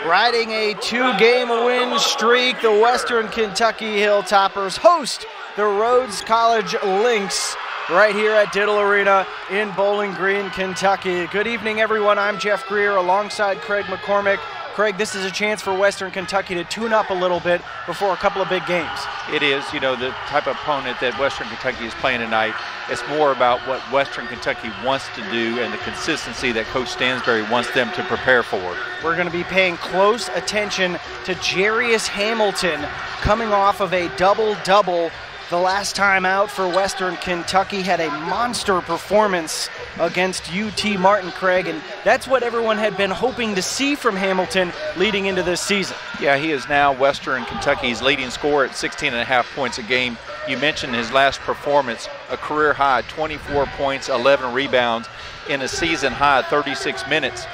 Riding a 2-game win streak, the Western Kentucky Hilltoppers host the Rhodes College Lynx right here at Diddle Arena in Bowling Green, Kentucky. Good evening, everyone. I'm Jeff Greer alongside Craig McCormick. Craig, this is a chance for Western Kentucky to tune up a little bit before a couple of big games. It is, you know, the type of opponent that Western Kentucky is playing tonight. It's more about what Western Kentucky wants to do and the consistency that Coach Stansbury wants them to prepare for. We're going to be paying close attention to Jarius Hamilton coming off of a double-double. The last time out for Western Kentucky, had a monster performance against UT Martin, Craig, and that's what everyone had been hoping to see from Hamilton leading into this season. Yeah, he is now Western Kentucky's leading scorer at 16.5 points a game. You mentioned his last performance, a career high, 24 points, 11 rebounds in a season high, 36 minutes.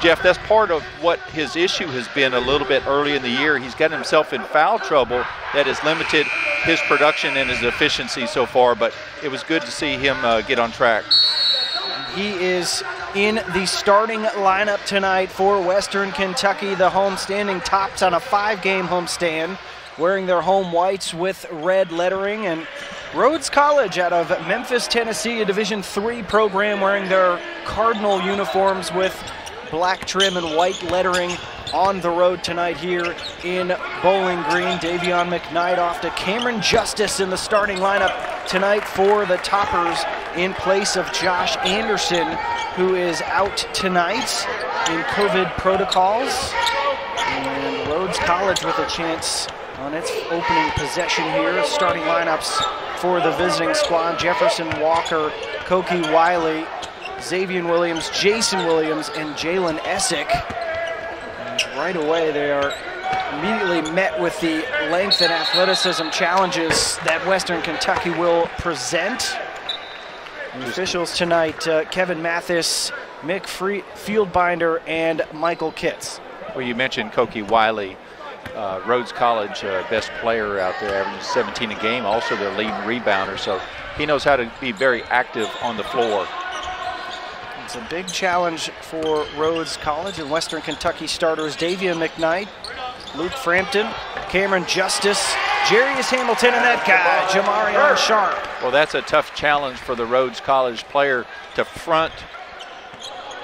Jeff, that's part of what his issue has been a little bit early in the year. He's gotten himself in foul trouble that has limited his production and his efficiency so far, but it was good to see him get on track. He is in the starting lineup tonight for Western Kentucky. The homestanding tops on a 5-game homestand, wearing their home whites with red lettering. And Rhodes College out of Memphis, Tennessee, a Division III program, wearing their Cardinal uniforms with black trim and white lettering on the road tonight here in Bowling Green. Davion McKnight off to Cameron Justice in the starting lineup tonight for the Toppers in place of Josh Anderson, who is out tonight in COVID protocols. And Rhodes College with a chance on its opening possession here. Starting lineups for the visiting squad: Jefferson Walker, Koki Wiley, Xavier Williams, Jason Williams, and Jalen Essick. And right away, they are immediately met with the length and athleticism challenges that Western Kentucky will present. The officials tonight, Kevin Mathis, Mick Fieldbinder, and Michael Kitts. Well, you mentioned Koki Wiley, Rhodes College best player out there, averaging 17 a game, also their leading rebounder, so he knows how to be very active on the floor. It's a big challenge for Rhodes College, and Western Kentucky starters Davion McKnight, Luke Frampton, Cameron Justice, Jarius Hamilton, and that guy, Jamarion Sharp. Well, that's a tough challenge for the Rhodes College player to front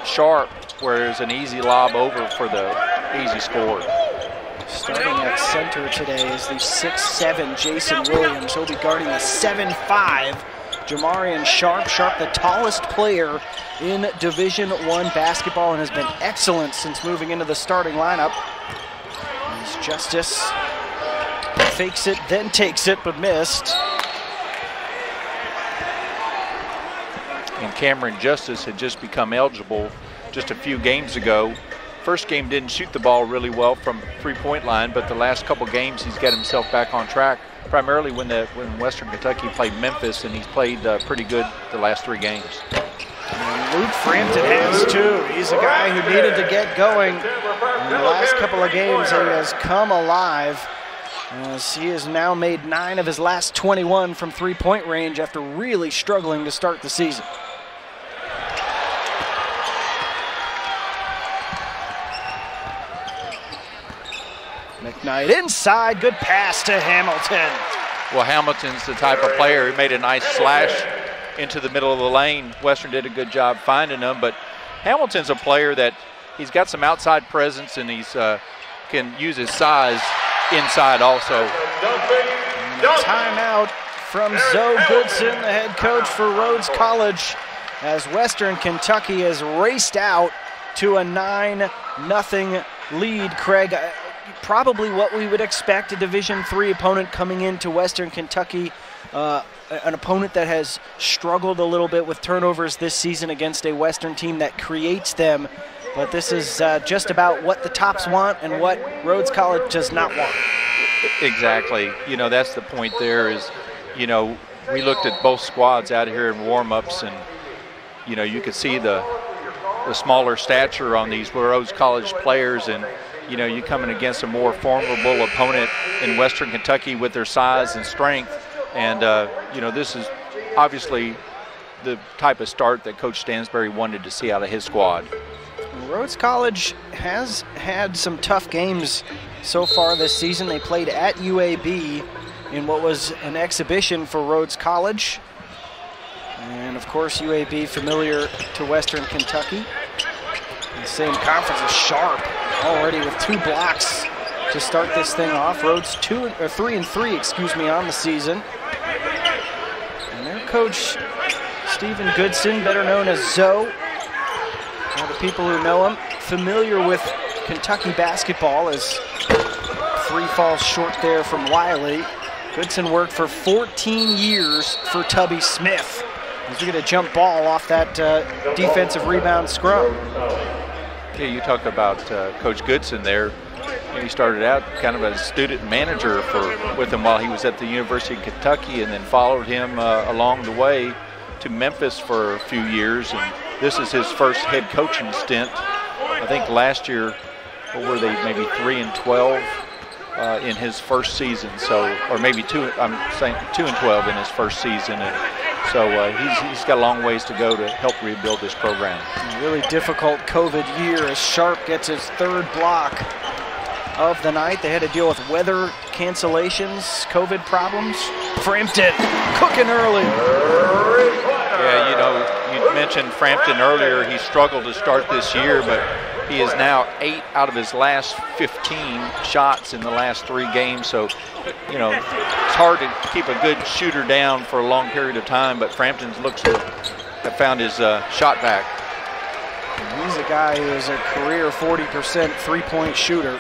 Sharp, where there's an easy lob over for the easy score. Starting at center today is the 6'7" Jason Williams. He'll be guarding the 7'5" Jamarion Sharp. Sharp, the tallest player in Division I basketball, and has been excellent since moving into the starting lineup. As Justice fakes it, then takes it, but missed. And Cameron Justice had just become eligible just a few games ago. First game didn't shoot the ball really well from three-point line, but the last couple games he's got himself back on track, primarily when Western Kentucky played Memphis, and he's played pretty good the last 3 games. And Luke Frampton has too. He's a guy who needed to get going. In the last couple of games, he has come alive, as he has now made 9 of his last 21 from three-point range after really struggling to start the season. McKnight inside, good pass to Hamilton. Well, Hamilton's the type of player who made a nice slash into the middle of the lane. Western did a good job finding him, but Hamilton's a player that he's got some outside presence, and he's can use his size inside also. And a timeout from Zoe Goodson, the head coach for Rhodes College, as Western Kentucky has raced out to a 9-0 lead. Craig, probably what we would expect, a Division III opponent coming into Western Kentucky, an opponent that has struggled a little bit with turnovers this season against a Western team that creates them. But this is just about what the Tops want and what Rhodes College does not want. Exactly. You know, that's the point there is, you know, we looked at both squads out here in warm-ups, and, you know, you could see the smaller stature on these Rhodes College players, and, you know, you coming against a more formidable opponent in Western Kentucky with their size and strength. And, you know, this is obviously the type of start that Coach Stansbury wanted to see out of his squad. Rhodes College has had some tough games so far this season. They played at UAB in what was an exhibition for Rhodes College. And of course, UAB familiar to Western Kentucky. In the same conference as Sharp, already with 2 blocks to start this thing off. Rhodes 3-3, excuse me, on the season. And their coach, Stephen Goodson, better known as Zoe. All the people who know him, familiar with Kentucky basketball, as 3 falls short there from Wiley. Goodson worked for 14 years for Tubby Smith. He's going to jump ball off that defensive rebound scrum. Yeah, you talk about Coach Goodson there. He started out kind of a student manager with him while he was at the University of Kentucky, and then followed him along the way to Memphis for a few years. And this is his first head coaching stint. I think last year, what were they, maybe 3-12 in his first season. So, or maybe 2-12 in his first season. And so he's got a long ways to go to help rebuild this program. A really difficult COVID year as Sharp gets his 3rd block of the night. They had to deal with weather cancellations, COVID problems. Frampton cooking early. Yeah, you know, you mentioned Frampton earlier. He struggled to start this year, but he is now 8 out of his last 15 shots in the last 3 games. So, you know, it's hard to keep a good shooter down for a long period of time, but Frampton looks to have found his shot back. And he's a guy who is a career 40% three-point shooter.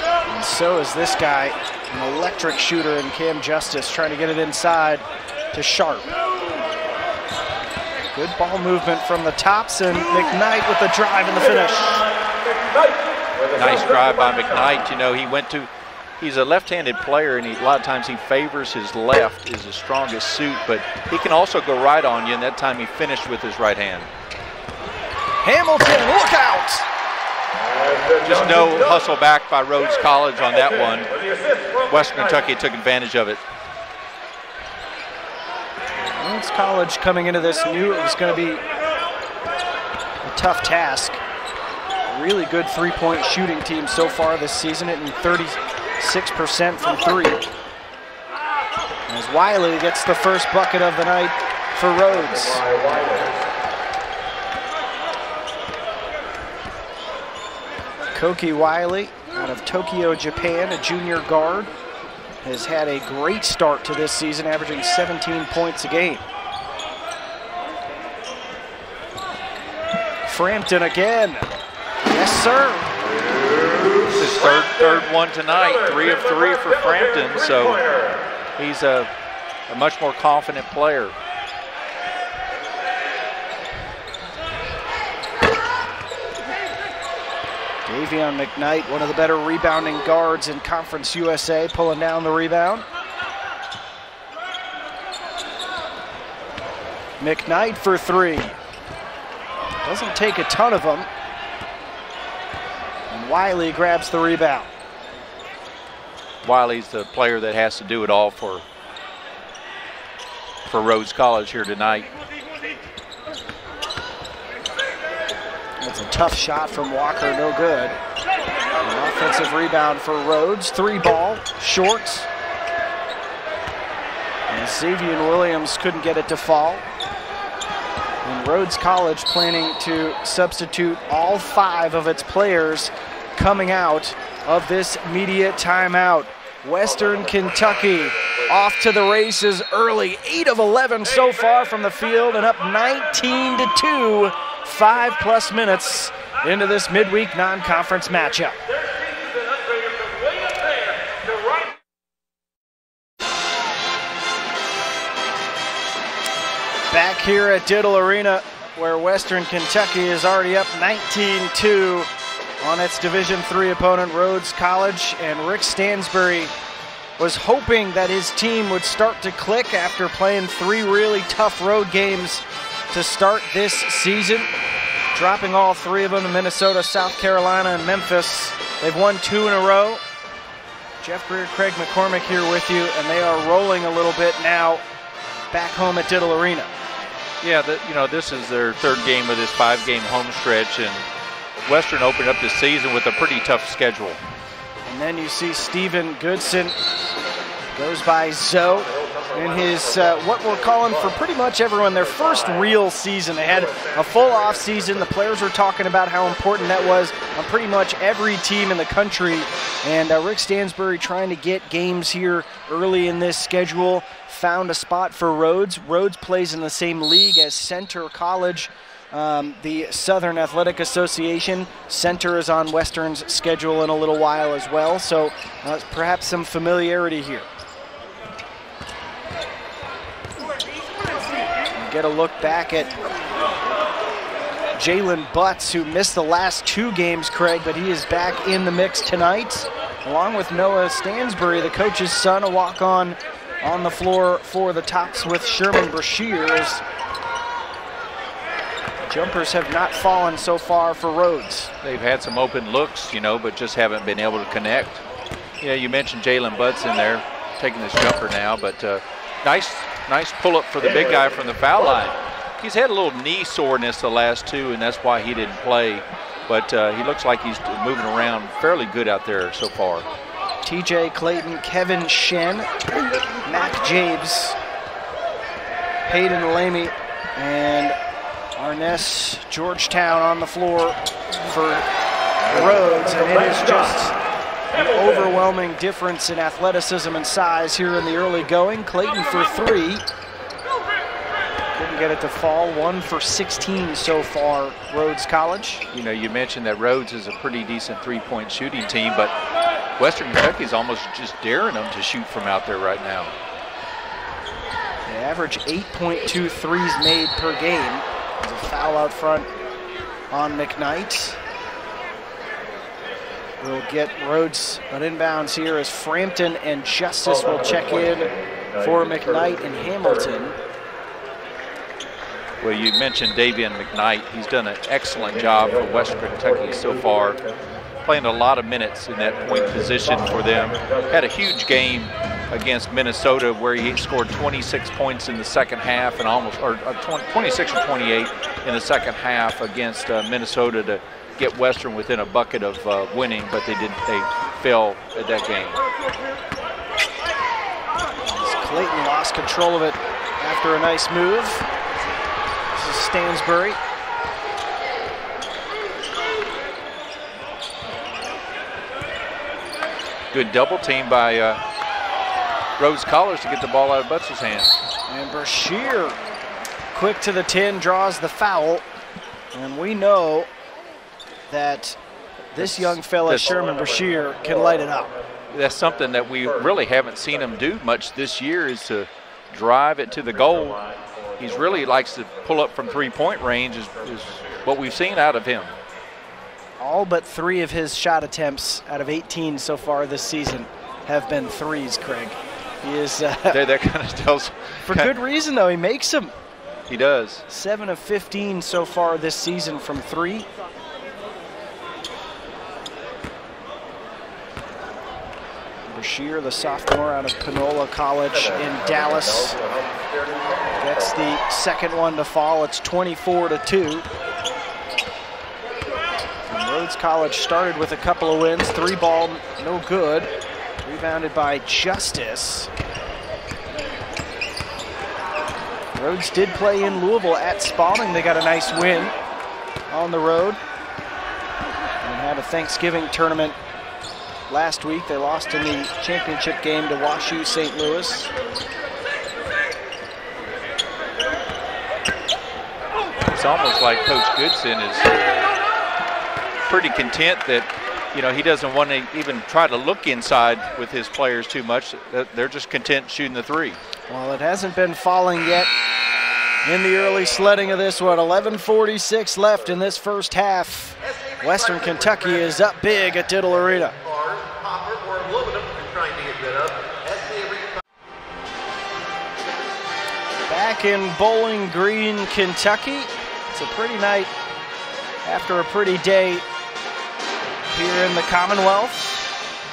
And so is this guy, an electric shooter in Cam Justice, trying to get it inside to Sharp. Good ball movement from the tops, and McKnight with the drive and the finish. Nice drive by McKnight. You know, he's a left-handed player, and a lot of times he favors his left is his strongest suit, but he can also go right on you, and that time he finished with his right hand. Hamilton, look out! Just no hustle back by Rhodes College on that one. Western Kentucky took advantage of it. Rhodes College coming into this knew it was going to be a tough task. A really good three-point shooting team so far this season, hitting 36% from 3. As Wiley gets the first bucket of the night for Rhodes. Koki Wiley out of Tokyo, Japan, a junior guard, has had a great start to this season, averaging 17 points a game. Frampton again. Yes, sir. This is third one tonight, 3 of 3 for Frampton, so he's a much more confident player. Davion McKnight, one of the better rebounding guards in Conference USA, pulling down the rebound. McKnight for 3. Doesn't take a ton of them. And Wiley grabs the rebound. Wiley's the player that has to do it all for Rhodes College here tonight. That's a tough shot from Walker, no good. An offensive rebound for Rhodes. 3 ball, short. And Xavier Williams couldn't get it to fall. And Rhodes College planning to substitute all 5 of its players coming out of this media timeout. Western Kentucky off to the races early. 8 of 11 so far from the field and up 19-2. 5+ minutes into this midweek non-conference matchup. Back here at Diddle Arena, where Western Kentucky is already up 19-2 on its Division III opponent, Rhodes College. And Rick Stansbury was hoping that his team would start to click after playing 3 really tough road games to start this season, dropping all 3 of them to Minnesota, South Carolina, and Memphis. They've won 2 in a row. Jeff Greer, Craig McCormick here with you, and they are rolling a little bit now back home at Diddle Arena. Yeah, you know, this is their 3rd game of this 5-game home stretch, and Western opened up this season with a pretty tough schedule. And then you see Steven Goodson goes by Zoe in his, what we're calling for pretty much everyone, their first real season. They had a full off season. The players were talking about how important that was on pretty much every team in the country. And Rick Stansbury trying to get games here early in this schedule. Found a spot for Rhodes. Rhodes plays in the same league as Center College, the Southern Athletic Association. Center is on Western's schedule in a little while as well, so perhaps some familiarity here. Get a look back at Jalen Butts, who missed the last 2 games, Craig, but he is back in the mix tonight, along with Noah Stansbury, the coach's son, a walk-on the floor for the Tops with Sherman Brashear. As jumpers have not fallen so far for Rhodes. They've had some open looks, you know, but just haven't been able to connect. Yeah, you mentioned Jalen Butts in there, taking this jumper now, but nice pull-up for the big guy from the foul line. He's had a little knee soreness the last 2, and that's why he didn't play. But he looks like he's moving around fairly good out there so far. TJ Clayton, Kevin Shen, Mac Jabes, Hayden Lamy, and Arness Georgetown on the floor for Rhodes. And it is just an overwhelming difference in athleticism and size here in the early going. Clayton for 3. Couldn't get it to fall. 1 for 16 so far, Rhodes College. You know, you mentioned that Rhodes is a pretty decent 3-point shooting team, but Western Kentucky's almost just daring them to shoot from out there right now. They average 8.2 threes made per game. There's a foul out front on McKnight. We'll get Rhodes on inbounds here as Frampton and Justice will check in for McKnight and Hamilton. Well, you mentioned Davian McKnight. He's done an excellent job for Western Kentucky so far, playing a lot of minutes in that point position for them. Had a huge game against Minnesota where he scored 26 points in the second half and 26 or 28 in the second half against Minnesota to get Western within a bucket of winning, but they fell at that game. Clayton lost control of it after a nice move. This is Stansbury. Good double team by Rhodes College to get the ball out of Butts' hands. And Brashear, quick to the 10, draws the foul. And we know that this young fella, Sherman Brashear, can light it up. That's something that we really haven't seen him do much this year, is to drive it to the goal. He really likes to pull up from 3-point range is what we've seen out of him. All but 3 of his shot attempts out of 18 so far this season have been threes, Craig. He is that kind of tells. For good reason, though. He makes them. He does. 7 of 15 so far this season from 3. Brashear, the sophomore out of Panola College in Dallas, gets the second one to fall. It's 24-2. Rhodes College started with a couple of wins. 3 ball, no good. Rebounded by Justice. Rhodes did play in Louisville at Spalding. They got a nice win on the road. And had a Thanksgiving tournament last week. They lost in the championship game to WashU St. Louis. It's almost like Coach Goodson is pretty content that, you know, he doesn't want to even try to look inside with his players too much. They're just content shooting the 3. Well, it hasn't been falling yet in the early sledding of this one. 11:46 left in this first half. Western Kentucky is up big at Diddle Arena. Back in Bowling Green, Kentucky. It's a pretty night after a pretty day here in the Commonwealth,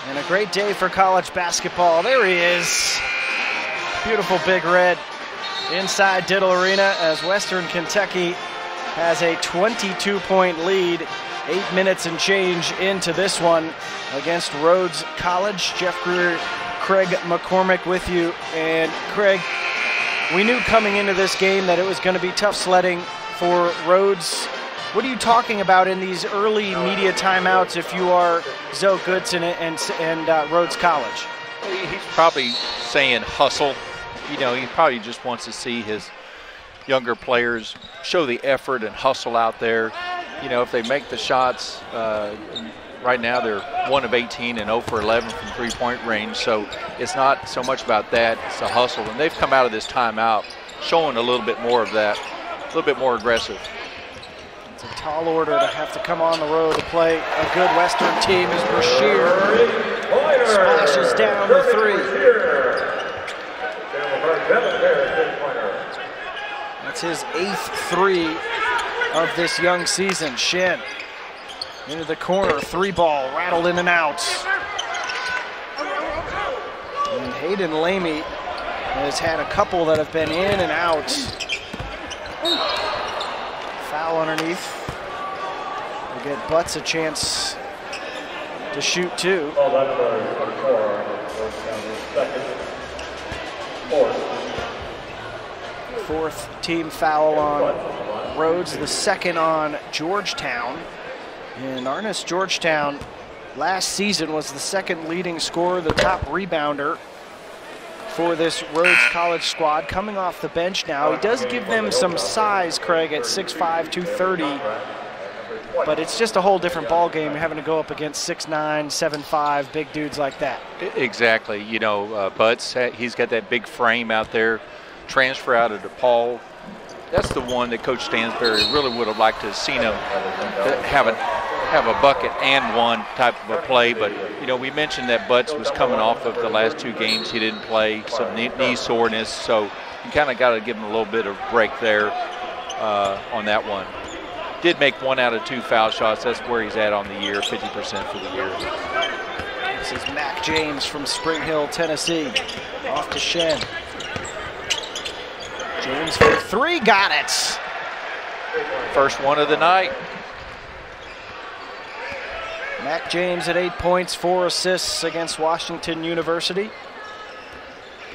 and a great day for college basketball. There he is. Beautiful Big Red inside Diddle Arena as Western Kentucky has a 22-point lead 8 minutes and change into this one against Rhodes College. Jeff Greer, Craig McCormick with you. And Craig, we knew coming into this game that it was going to be tough sledding for Rhodes. What are you talking about in these early media timeouts if you are Zoe Goodson and Rhodes College? He's probably saying hustle. You know, he probably just wants to see his younger players show the effort and hustle out there. You know, if they make the shots, right now they're 1 of 18 and 0 for 11 from three-point range. So it's not so much about that, it's a hustle. And they've come out of this timeout showing a little bit more of that, a little bit more aggressive. It's a tall order to have to come on the road to play a good Western team as Brashear splashes down the three. That's his 8th three of this young season. Shen into the corner, 3-ball, rattled in and out. And Hayden Lamey has had a couple that have been in and out. Foul underneath. We'll get Butts a chance to shoot too. Fourth team foul on Rhodes, the second on Georgetown. And Arnis Georgetown last season was the second leading scorer, the top rebounder for this Rhodes College squad, coming off the bench now. He does give them some size, Craig, at 6'5", 230, but it's just a whole different ball game having to go up against 6'9", 7'5", big dudes like that. Exactly. You know, Butts, he's got that big frame out there. Transfer out of DePaul. That's the one that Coach Stansbury really would have liked to have seen him have a bucket and one type of a play. But, you know, we mentioned that Butts was coming off of the last 2 games. He didn't play, some knee soreness. So you kind of got to give him a little bit of break there on that one. Did make 1 out of 2 foul shots. That's where he's at on the year, 50% for the year. This is Mac James from Spring Hill, Tennessee. Off to Shen. James for 3, got it. First one of the night. Mac James at 8 points, 4 assists against Washington University.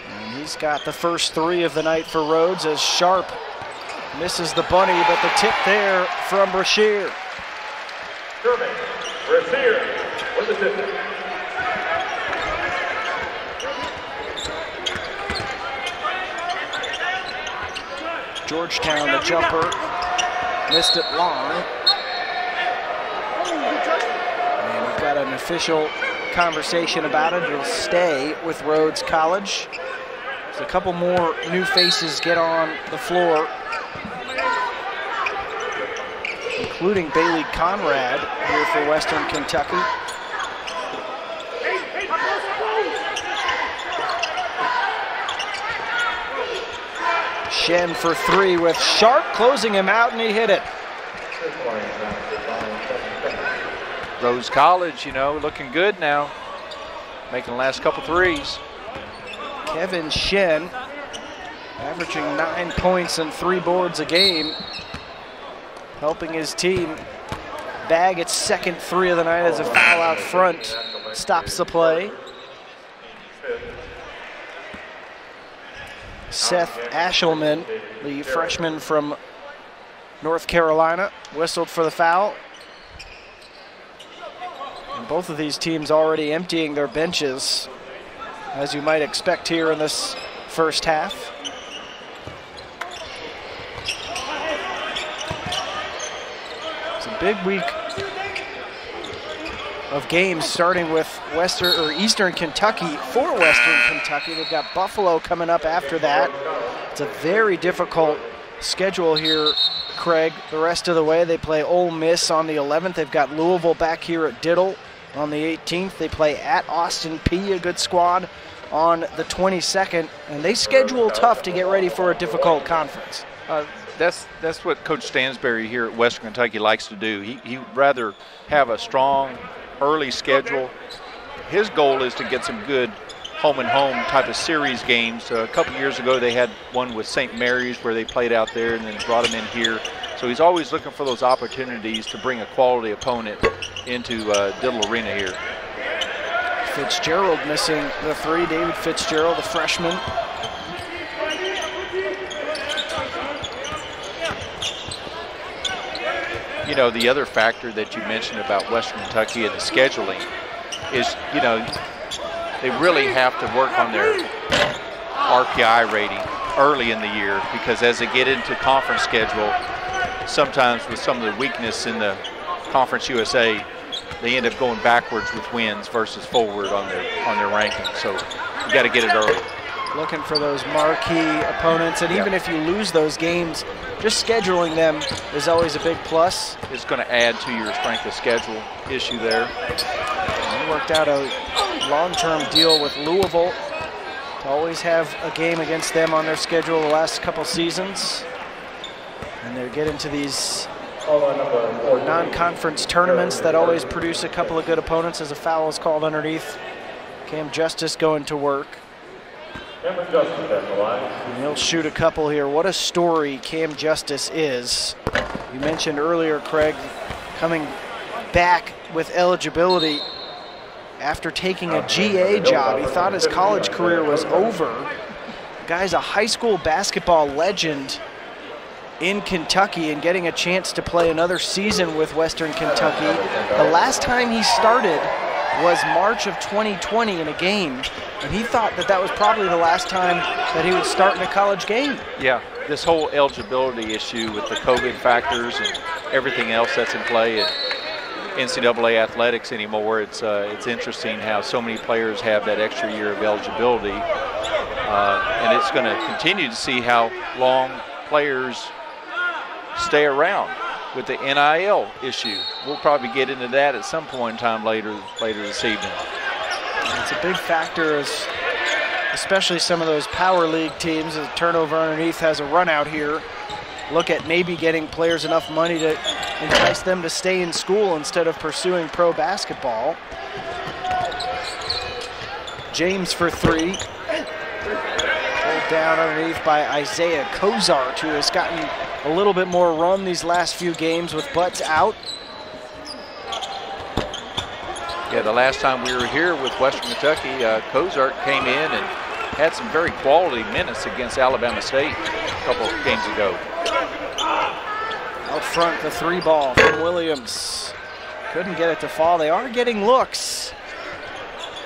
And he's got the first 3 of the night for Rhodes as Sharp misses the bunny, but the tip there from Brashear. Brashear with the tip. Georgetown, the jumper, missed it long. And we've got an official conversation about it. It'll stay with Rhodes College. As a couple more new faces get on the floor, including Bailey Conrad here for Western Kentucky. Shen for 3 with Sharp closing him out, and he hit it. Rhodes College, you know, looking good now. Making the last couple threes. Kevin Shen averaging 9 points and 3 boards a game, helping his team bag its second 3 of the night as a foul out front stops the play. Seth Ashelman, the freshman from North Carolina, whistled for the foul. And both of these teams already emptying their benches, as you might expect here in this first half. It's a big week of games, starting with Eastern Kentucky for Western Kentucky. They've got Buffalo coming up after that. It's a very difficult schedule here, Craig. The rest of the way, they play Ole Miss on the 11th. They've got Louisville back here at Diddle on the 18th. They play at Austin Peay, a good squad, on the 22nd. And they schedule tough to get ready for a difficult conference. That's what Coach Stansbury here at Western Kentucky likes to do. He'd rather have a strong early schedule. His goal is to get some good home and home type of series games. A couple years ago they had one with St. Mary's where they played out there and then brought them in here. So So he's always looking for those opportunities to bring a quality opponent into Diddle Arena here. Fitzgerald missing the three. David Fitzgerald, the freshman. You know, the other factor that you mentioned about Western Kentucky and the scheduling is, you know, they really have to work on their RPI rating early in the year, because as they get into conference schedule, sometimes with some of the weakness in the Conference USA, they end up going backwards with wins versus forward on their ranking. So you got to get it early. Looking for those marquee opponents, and even if you lose those games, just scheduling them is always a big plus. It's going to add to your strength of schedule issue there. They worked out a long-term deal with Louisville to always have a game against them on their schedule the last couple seasons. And they're getting to these non-conference tournaments that always produce a couple of good opponents as a foul is called underneath. Cam Justice going to work. And he'll shoot a couple here. What a story Cam Justice is. You mentioned earlier, Craig, coming back with eligibility after taking a GA job. He thought his college career was over. The guy's a high school basketball legend in Kentucky and getting a chance to play another season with Western Kentucky. The last time he started was March of 2020 in a game, and he thought that that was probably the last time that he would start in a college game. Yeah, this whole eligibility issue with the COVID factors and everything else that's in play in NCAA athletics anymore, it's interesting how so many players have that extra year of eligibility, and it's going to continue to see how long players stay around with the NIL issue. We'll probably get into that at some point in time later this evening. It's a big factor, as especially some of those power league teams. The turnover underneath has a run out here. Look at maybe getting players enough money to entice them to stay in school instead of pursuing pro basketball. James for three. Pulled down underneath by Isaiah Cozart, who has gotten a little bit more run these last few games with Butts out. Yeah, the last time we were here with Western Kentucky, Cozart came in and had some very quality minutes against Alabama State a couple of games ago. Out front, the three ball from Williams. Couldn't get it to fall. They are getting looks.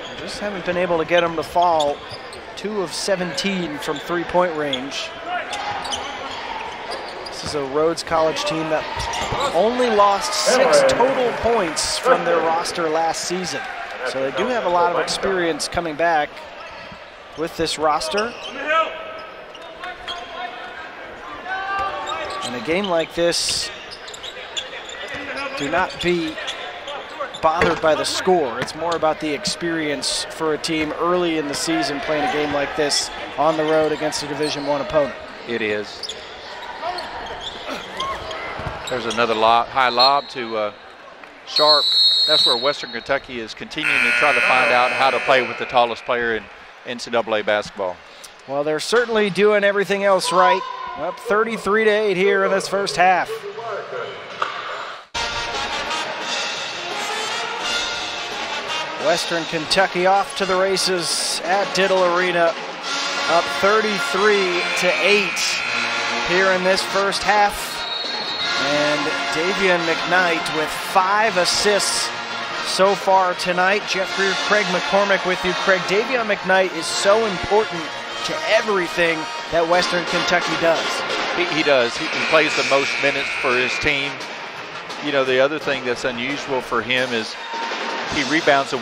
They just haven't been able to get them to fall. 2 of 17 from three-point range. This is a Rhodes College team that only lost 6 total points from their roster last season. So they do have a lot of experience coming back with this roster. In a game like this, do not be bothered by the score. It's more about the experience for a team early in the season playing a game like this on the road against a Division I opponent. It is. There's another high lob to Sharp. That's where Western Kentucky is continuing to try to find out how to play with the tallest player in NCAA basketball. Well, they're certainly doing everything else right. Up 33-8 here in this first half. Western Kentucky off to the races at Diddle Arena. Up 33-8 here in this first half. And Davion McKnight with 5 assists so far tonight. Jeff Greer, Craig McCormick with you. Craig, Davion McKnight is so important to everything that Western Kentucky does. He does. He plays the most minutes for his team. You know, the other thing that's unusual for him is he rebounds the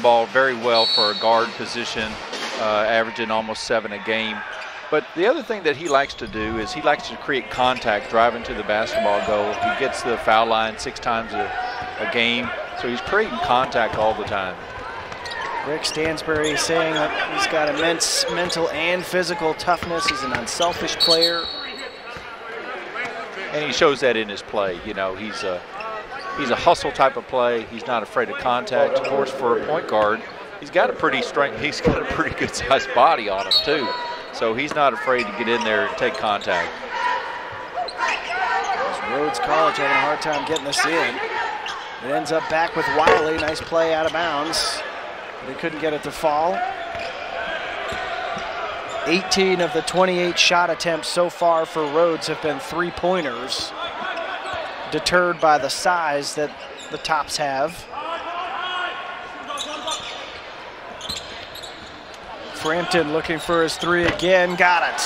ball very well for a guard position, averaging almost 7 a game. But the other thing that he likes to do is he likes to create contact, driving to the basketball goal. He gets to the foul line 6 times a game, so he's creating contact all the time. Rick Stansbury is saying that he's got immense mental and physical toughness. He's an unselfish player. And he shows that in his play. You know, he's a hustle type of play. He's not afraid of contact. Of course, for a point guard, he's got a pretty good sized body on him too. So he's not afraid to get in there and take contact. Rhodes College having a hard time getting this in. It ends up back with Wiley. Nice play out of bounds. They couldn't get it to fall. 18 of the 28 shot attempts so far for Rhodes have been three-pointers, deterred by the size that the Tops have. Frampton looking for his three again, got it.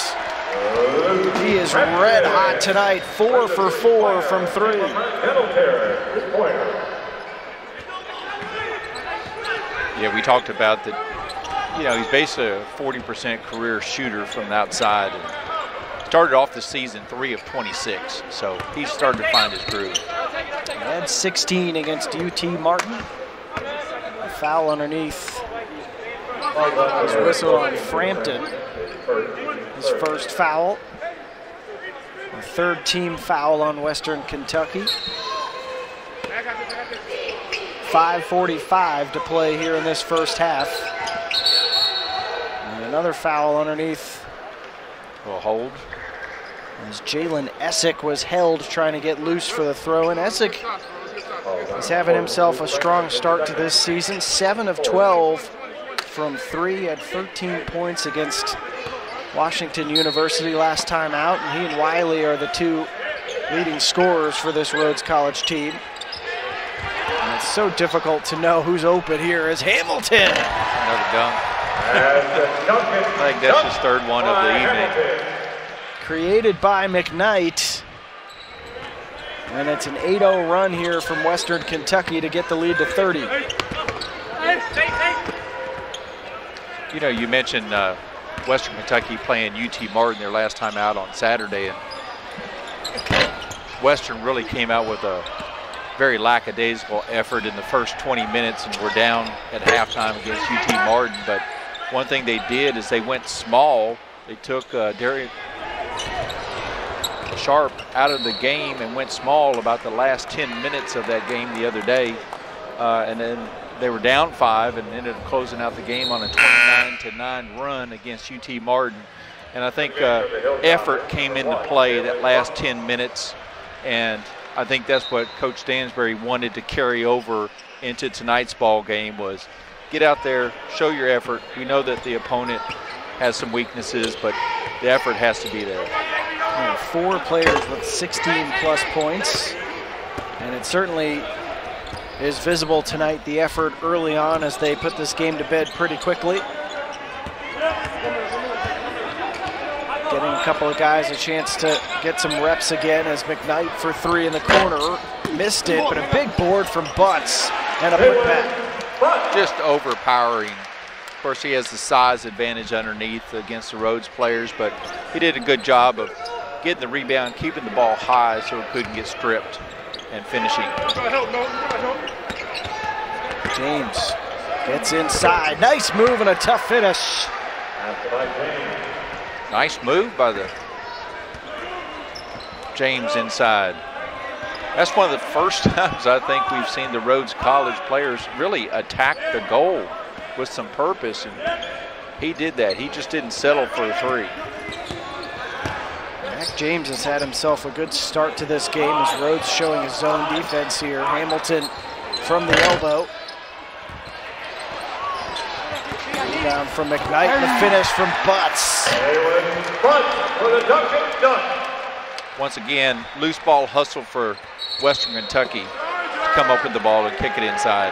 He is red hot tonight, 4 for 4 from three. Yeah, we talked about that. You know, he's basically a 40% career shooter from the outside. And started off the season 3 of 26, so he's starting to find his groove. He had 16 against UT Martin. A foul underneath. His whistle on Frampton. His first foul. A third team foul on Western Kentucky. 5:45 to play here in this first half. And another foul underneath. Will hold. As Jalen Essick was held trying to get loose for the throw. And Essick is having himself a strong start to this season. 7 of 12 from three, had 13 points against Washington University last time out. And he and Wiley are the two leading scorers for this Rhodes College team. And it's so difficult to know who's open here as Hamilton. Another dunk. I think that's his third one of the evening. Created by McKnight. And it's an 8-0 run here from Western Kentucky to get the lead to 30. You know, you mentioned Western Kentucky playing UT Martin their last time out on Saturday, and Western really came out with a very lackadaisical effort in the first 20 minutes, and were down at halftime against UT Martin. But one thing they did is they went small. They took Derek Sharp out of the game and went small about the last 10 minutes of that game the other day, and then they were down 5 and ended up closing out the game on a 29-9 run against UT Martin. And I think effort came into play that last 10 minutes, and I think that's what Coach Stansbury wanted to carry over into tonight's ball game, was get out there, show your effort. We know that the opponent has some weaknesses, but the effort has to be there. 4 players with 16-plus points, and it certainly is visible tonight, the effort early on as they put this game to bed pretty quickly. Getting a couple of guys a chance to get some reps again as McKnight for 3 in the corner. Missed it, but a big board from Butts and a putback. Just overpowering. Of course, he has the size advantage underneath against the Rhodes players, but he did a good job of getting the rebound, keeping the ball high so it couldn't get stripped, and finishing. James gets inside. Nice move and a tough finish. Nice move by the James inside. That's one of the first times I think we've seen the Rhodes College players really attack the goal with some purpose, and he did that. He just didn't settle for a 3. Mac James has had himself a good start to this game as Rhodes showing his zone defense here. Hamilton from the elbow. Down from McKnight and the finish from Butts. Once again, loose ball hustle for Western Kentucky to come up with the ball and kick it inside.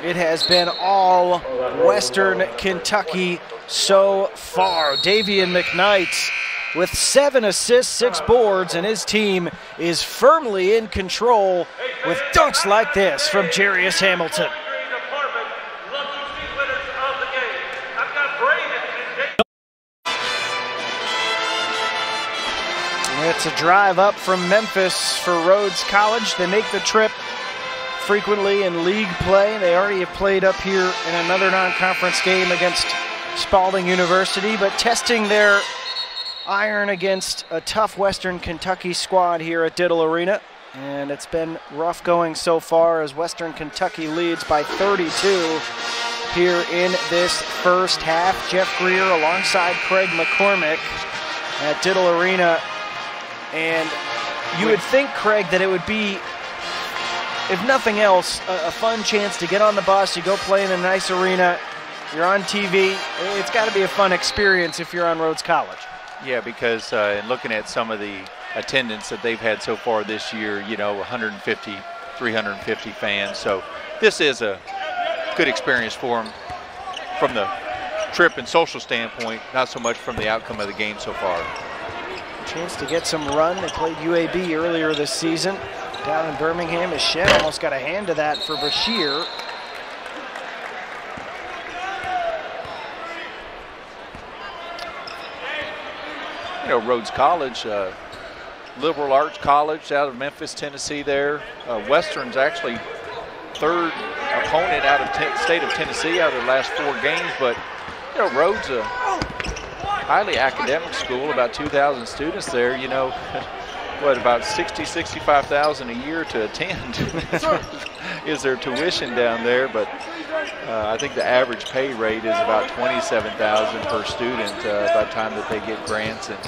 It has been all Western Kentucky so far. Davian McKnight with 7 assists, 6 boards, and his team is firmly in control with dunks like this from Jarius Hamilton. It's a drive up from Memphis for Rhodes College. They make the trip frequently in league play. They already have played up here in another non-conference game against Spalding University, but testing their iron against a tough Western Kentucky squad here at Diddle Arena. And it's been rough going so far as Western Kentucky leads by 32 here in this first half. Jeff Greer alongside Craig McCormick at Diddle Arena. And You would think, Craig, that it would be, if nothing else, a fun chance to get on the bus. You go play in a nice arena. You're on TV. It's got to be a fun experience if you're on Rhodes College. Yeah, because in looking at some of the attendance that they've had so far this year, 150, 350 fans. So this is a good experience for them from the trip and social standpoint, not so much from the outcome of the game so far. Chance to get some run. They played UAB earlier this season down in Birmingham. As Shen almost got a hand to that for Bashir. Rhodes College, liberal arts college out of Memphis, Tennessee there. Western's actually third opponent out of state of Tennessee out of the last 4 games, but Rhodes, a highly academic school, about 2,000 students there, what, about 65,000 a year to attend is their tuition down there, but I think the average pay rate is about $27,000 per student by the time that they get grants and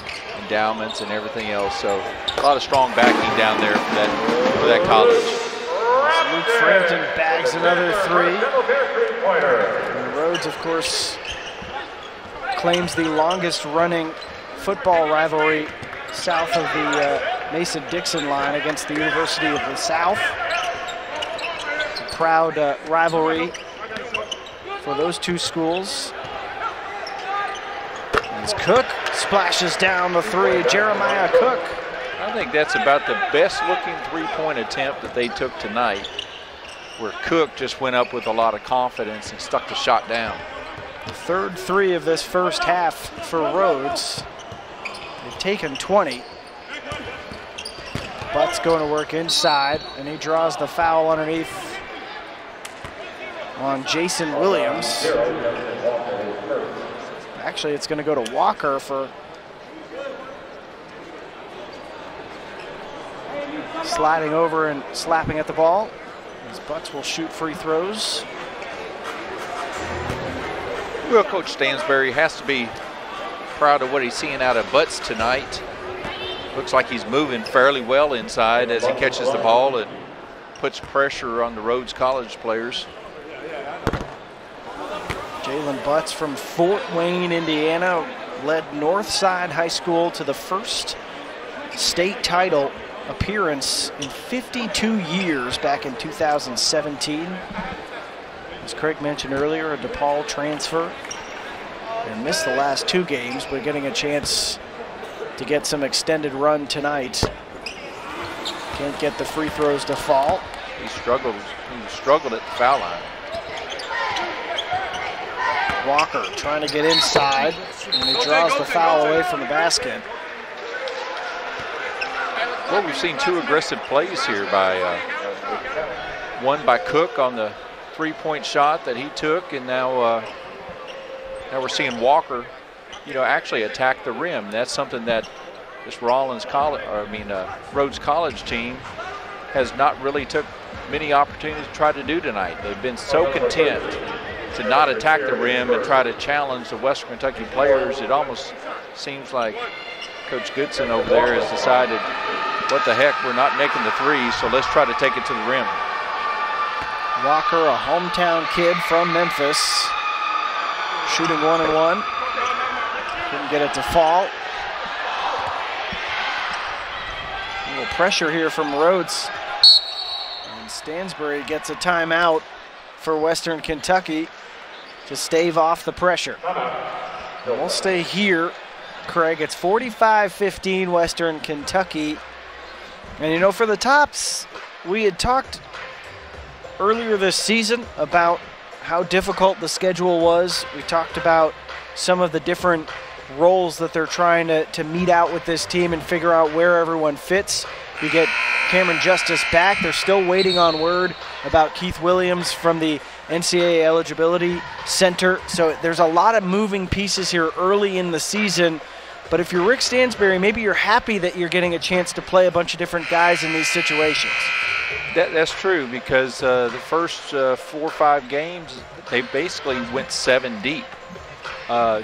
endowments and everything else. So a lot of strong backing down there for that college. Luke Frampton bags another 3. And Rhodes, of course, claims the longest running football rivalry south of the Mason-Dixon line against the University of the South. It's a proud rivalry for those two schools. As Cook splashes down the 3, Jeremiah Cook. I think that's about the best looking 3-point attempt that they took tonight, where Cook just went up with a lot of confidence and stuck the shot down. The third 3 of this first half for Rhodes. They've taken 20. Butt's going to work inside, and he draws the foul underneath on Jason Williams. Actually, it's going to go to Walker for sliding over and slapping at the ball. As Butts will shoot free throws. Well, Coach Stansbury has to be proud of what he's seeing out of Butts tonight. Looks like he's moving fairly well inside as he catches the ball and puts pressure on the Rhodes College players. Jalen Butts from Fort Wayne, Indiana, led Northside High School to the first state title appearance in 52 years back in 2017. As Craig mentioned earlier, a DePaul transfer and missed the last 2 games, but getting a chance to get some extended run tonight. Can't get the free throws to fall. He struggled at the foul line. Walker trying to get inside, and he draws the foul away from the basket. Well, we've seen 2 aggressive plays here by one by Cook on the 3-point shot that he took, and now we're seeing Walker, actually attack the rim. That's something that this Rhodes College team has not really took many opportunities to try to do tonight. They've been so content to not attack the rim and try to challenge the Western Kentucky players. It almost seems like Coach Goodson over there has decided, what the heck, we're not making the 3, so let's try to take it to the rim. Walker, a hometown kid from Memphis, shooting 1 and 1. Couldn't get it to fall. A little pressure here from Rhodes. And Stansbury gets a timeout for Western Kentucky to stave off the pressure. And we'll stay here, Craig. It's 45-15 Western Kentucky. And for the Tops, we had talked earlier this season about how difficult the schedule was. We talked about some of the different roles that they're trying to meet out with this team and figure out where everyone fits. You get Cameron Justice back. They're still waiting on word about Keith Williams from the NCAA Eligibility Center. So there's a lot of moving pieces here early in the season. But if you're Rick Stansbury, maybe you're happy that you're getting a chance to play a bunch of different guys in these situations. That's true, because the first 4 or 5 games, they basically went 7 deep.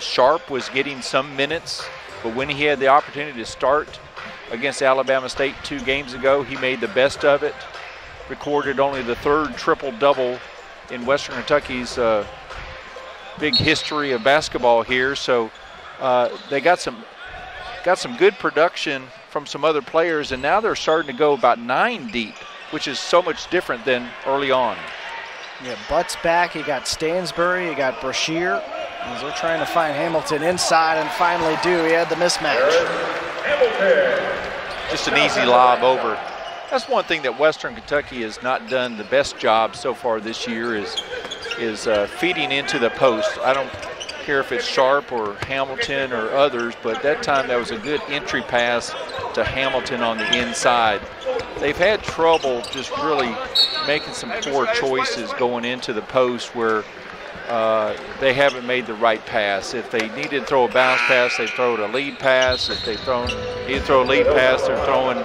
Sharp was getting some minutes, but when he had the opportunity to start, against Alabama State 2 games ago. He made the best of it, recorded only the 3rd triple-double in Western Kentucky's big history of basketball here. So they got some good production from some other players, and now they're starting to go about 9 deep, which is so much different than early on. Yeah, Butts back. You got Stansbury. You got Brashear. As they're trying to find Hamilton inside, and finally do. He had the mismatch. Just an easy lob over. That's one thing that Western Kentucky has not done the best job so far this year is feeding into the post. I don't care if it's Sharp or Hamilton or others, but that time that was a good entry pass to Hamilton on the inside. They've had trouble just really making some poor choices going into the post where they haven't made the right pass. If they needed to throw a bounce pass, they throw a lead pass. If they need to throw a lead pass, they're throwing,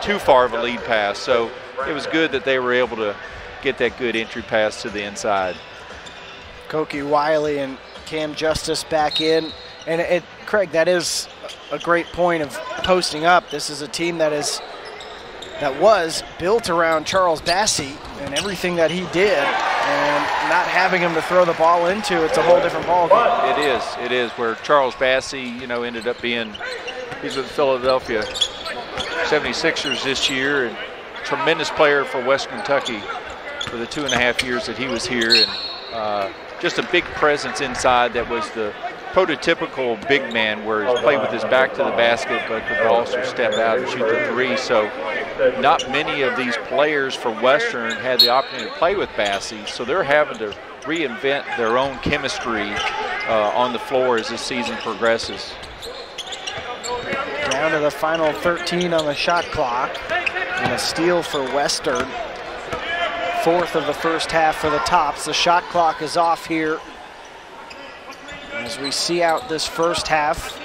too far of a lead pass. So it was good that they were able to get that good entry pass to the inside. Koki Wiley and Cam Justice back in. And Craig, that is a great point of posting up. This is a team that was built around Charles Bassey and everything that he did, and not having him to throw the ball into, it's a whole different ball game. It is, where Charles Bassey, ended up he's with Philadelphia 76ers this year, and tremendous player for Western Kentucky for the 2.5 years that he was here, and just a big presence inside that was the prototypical big man where he played with his back to the basket but could also step out and shoot the 3. So not many of these players for Western had the opportunity to play with Bassey, so they're having to reinvent their own chemistry on the floor as this season progresses. Down to the final 13 on the shot clock, and a steal for Western. 4th of the first half for the Tops. The shot clock is off here as we see out this first half.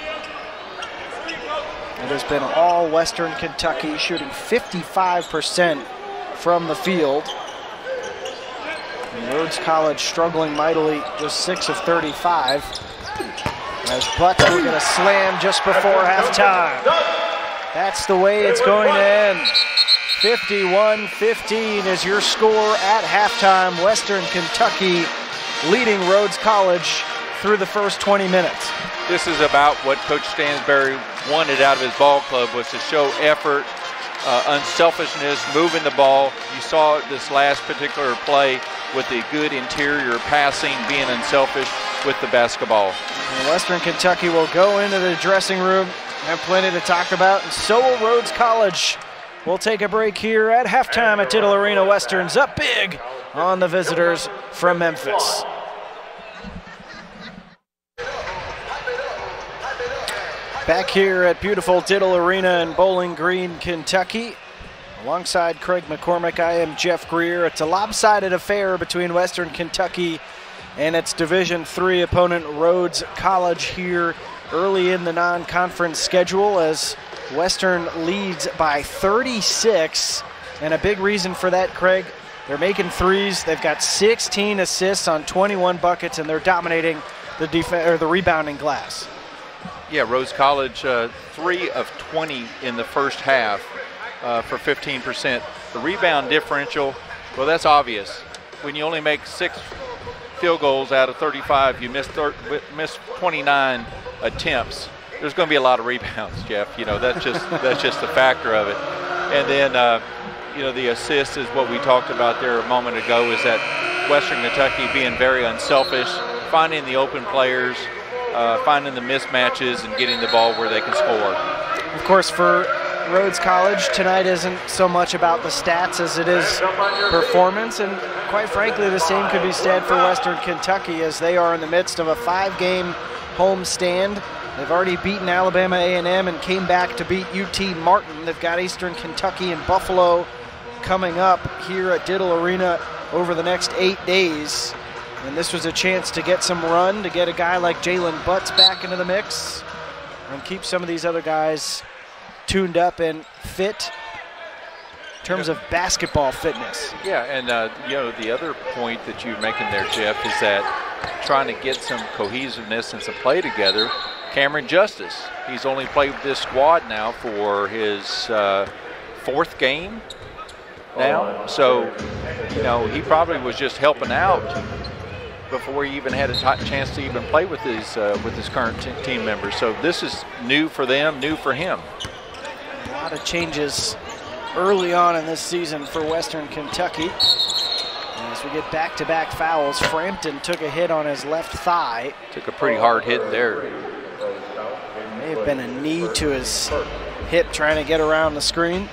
It has been all Western Kentucky, shooting 55% from the field. And Rhodes College struggling mightily, just 6 of 35. As Butts will get a slam just before halftime. That's the way it's going to end. 51-15 is your score at halftime. Western Kentucky leading Rhodes College through the first 20 minutes. This is about what Coach Stansbury wanted out of his ball club, was to show effort, unselfishness, moving the ball. You saw this last particular play with the good interior passing, being unselfish with the basketball. And Western Kentucky will go into the dressing room, have plenty to talk about, and so will Rhodes College. We'll take a break here at halftime at Tittle Arena. Western's up big on the visitors from Memphis. Back here at beautiful Tittle Arena in Bowling Green, Kentucky. Alongside Craig McCormick, I am Jeff Greer. It's a lopsided affair between Western Kentucky and its Division III opponent, Rhodes College, here early in the non-conference schedule, as Western leads by 36. And a big reason for that, Craig, they're making threes. They've got 16 assists on 21 buckets, and they're dominating the rebounding glass. Yeah, Rhodes College, 3 of 20 in the first half for 15%. The rebound differential, well, that's obvious. When you only make 6 field goals out of 35, you miss 29 attempts. There's going to be a lot of rebounds, Jeff. That's just a factor of it. And then, the assist is what we talked about there a moment ago, is that Western Kentucky being very unselfish, finding the open players, finding the mismatches and getting the ball where they can score. Of course, for Rhodes College, tonight isn't so much about the stats as it is performance, and quite frankly, the same could be said for Western Kentucky, as they are in the midst of a 5-game homestand. They've already beaten Alabama A&M and came back to beat UT Martin. They've got Eastern Kentucky and Buffalo coming up here at Tittle Arena over the next 8 days. And this was a chance to get some run, to get a guy like Jalen Butts back into the mix and keep some of these other guys tuned up and fit in terms of basketball fitness. Yeah, and the other point that you're making there, Jeff, is that trying to get some cohesiveness and some play together. Cameron Justice. He's only played with this squad now for his fourth game now. So, you know, he probably was just helping out before he even had a chance to even play with his current team members. So this is new for them, new for him. A lot of changes early on in this season for Western Kentucky. And as we get back-to-back fouls, Frampton took a hit on his left thigh. Took a pretty hard hit there. May have been a knee to his hip trying to get around the screen.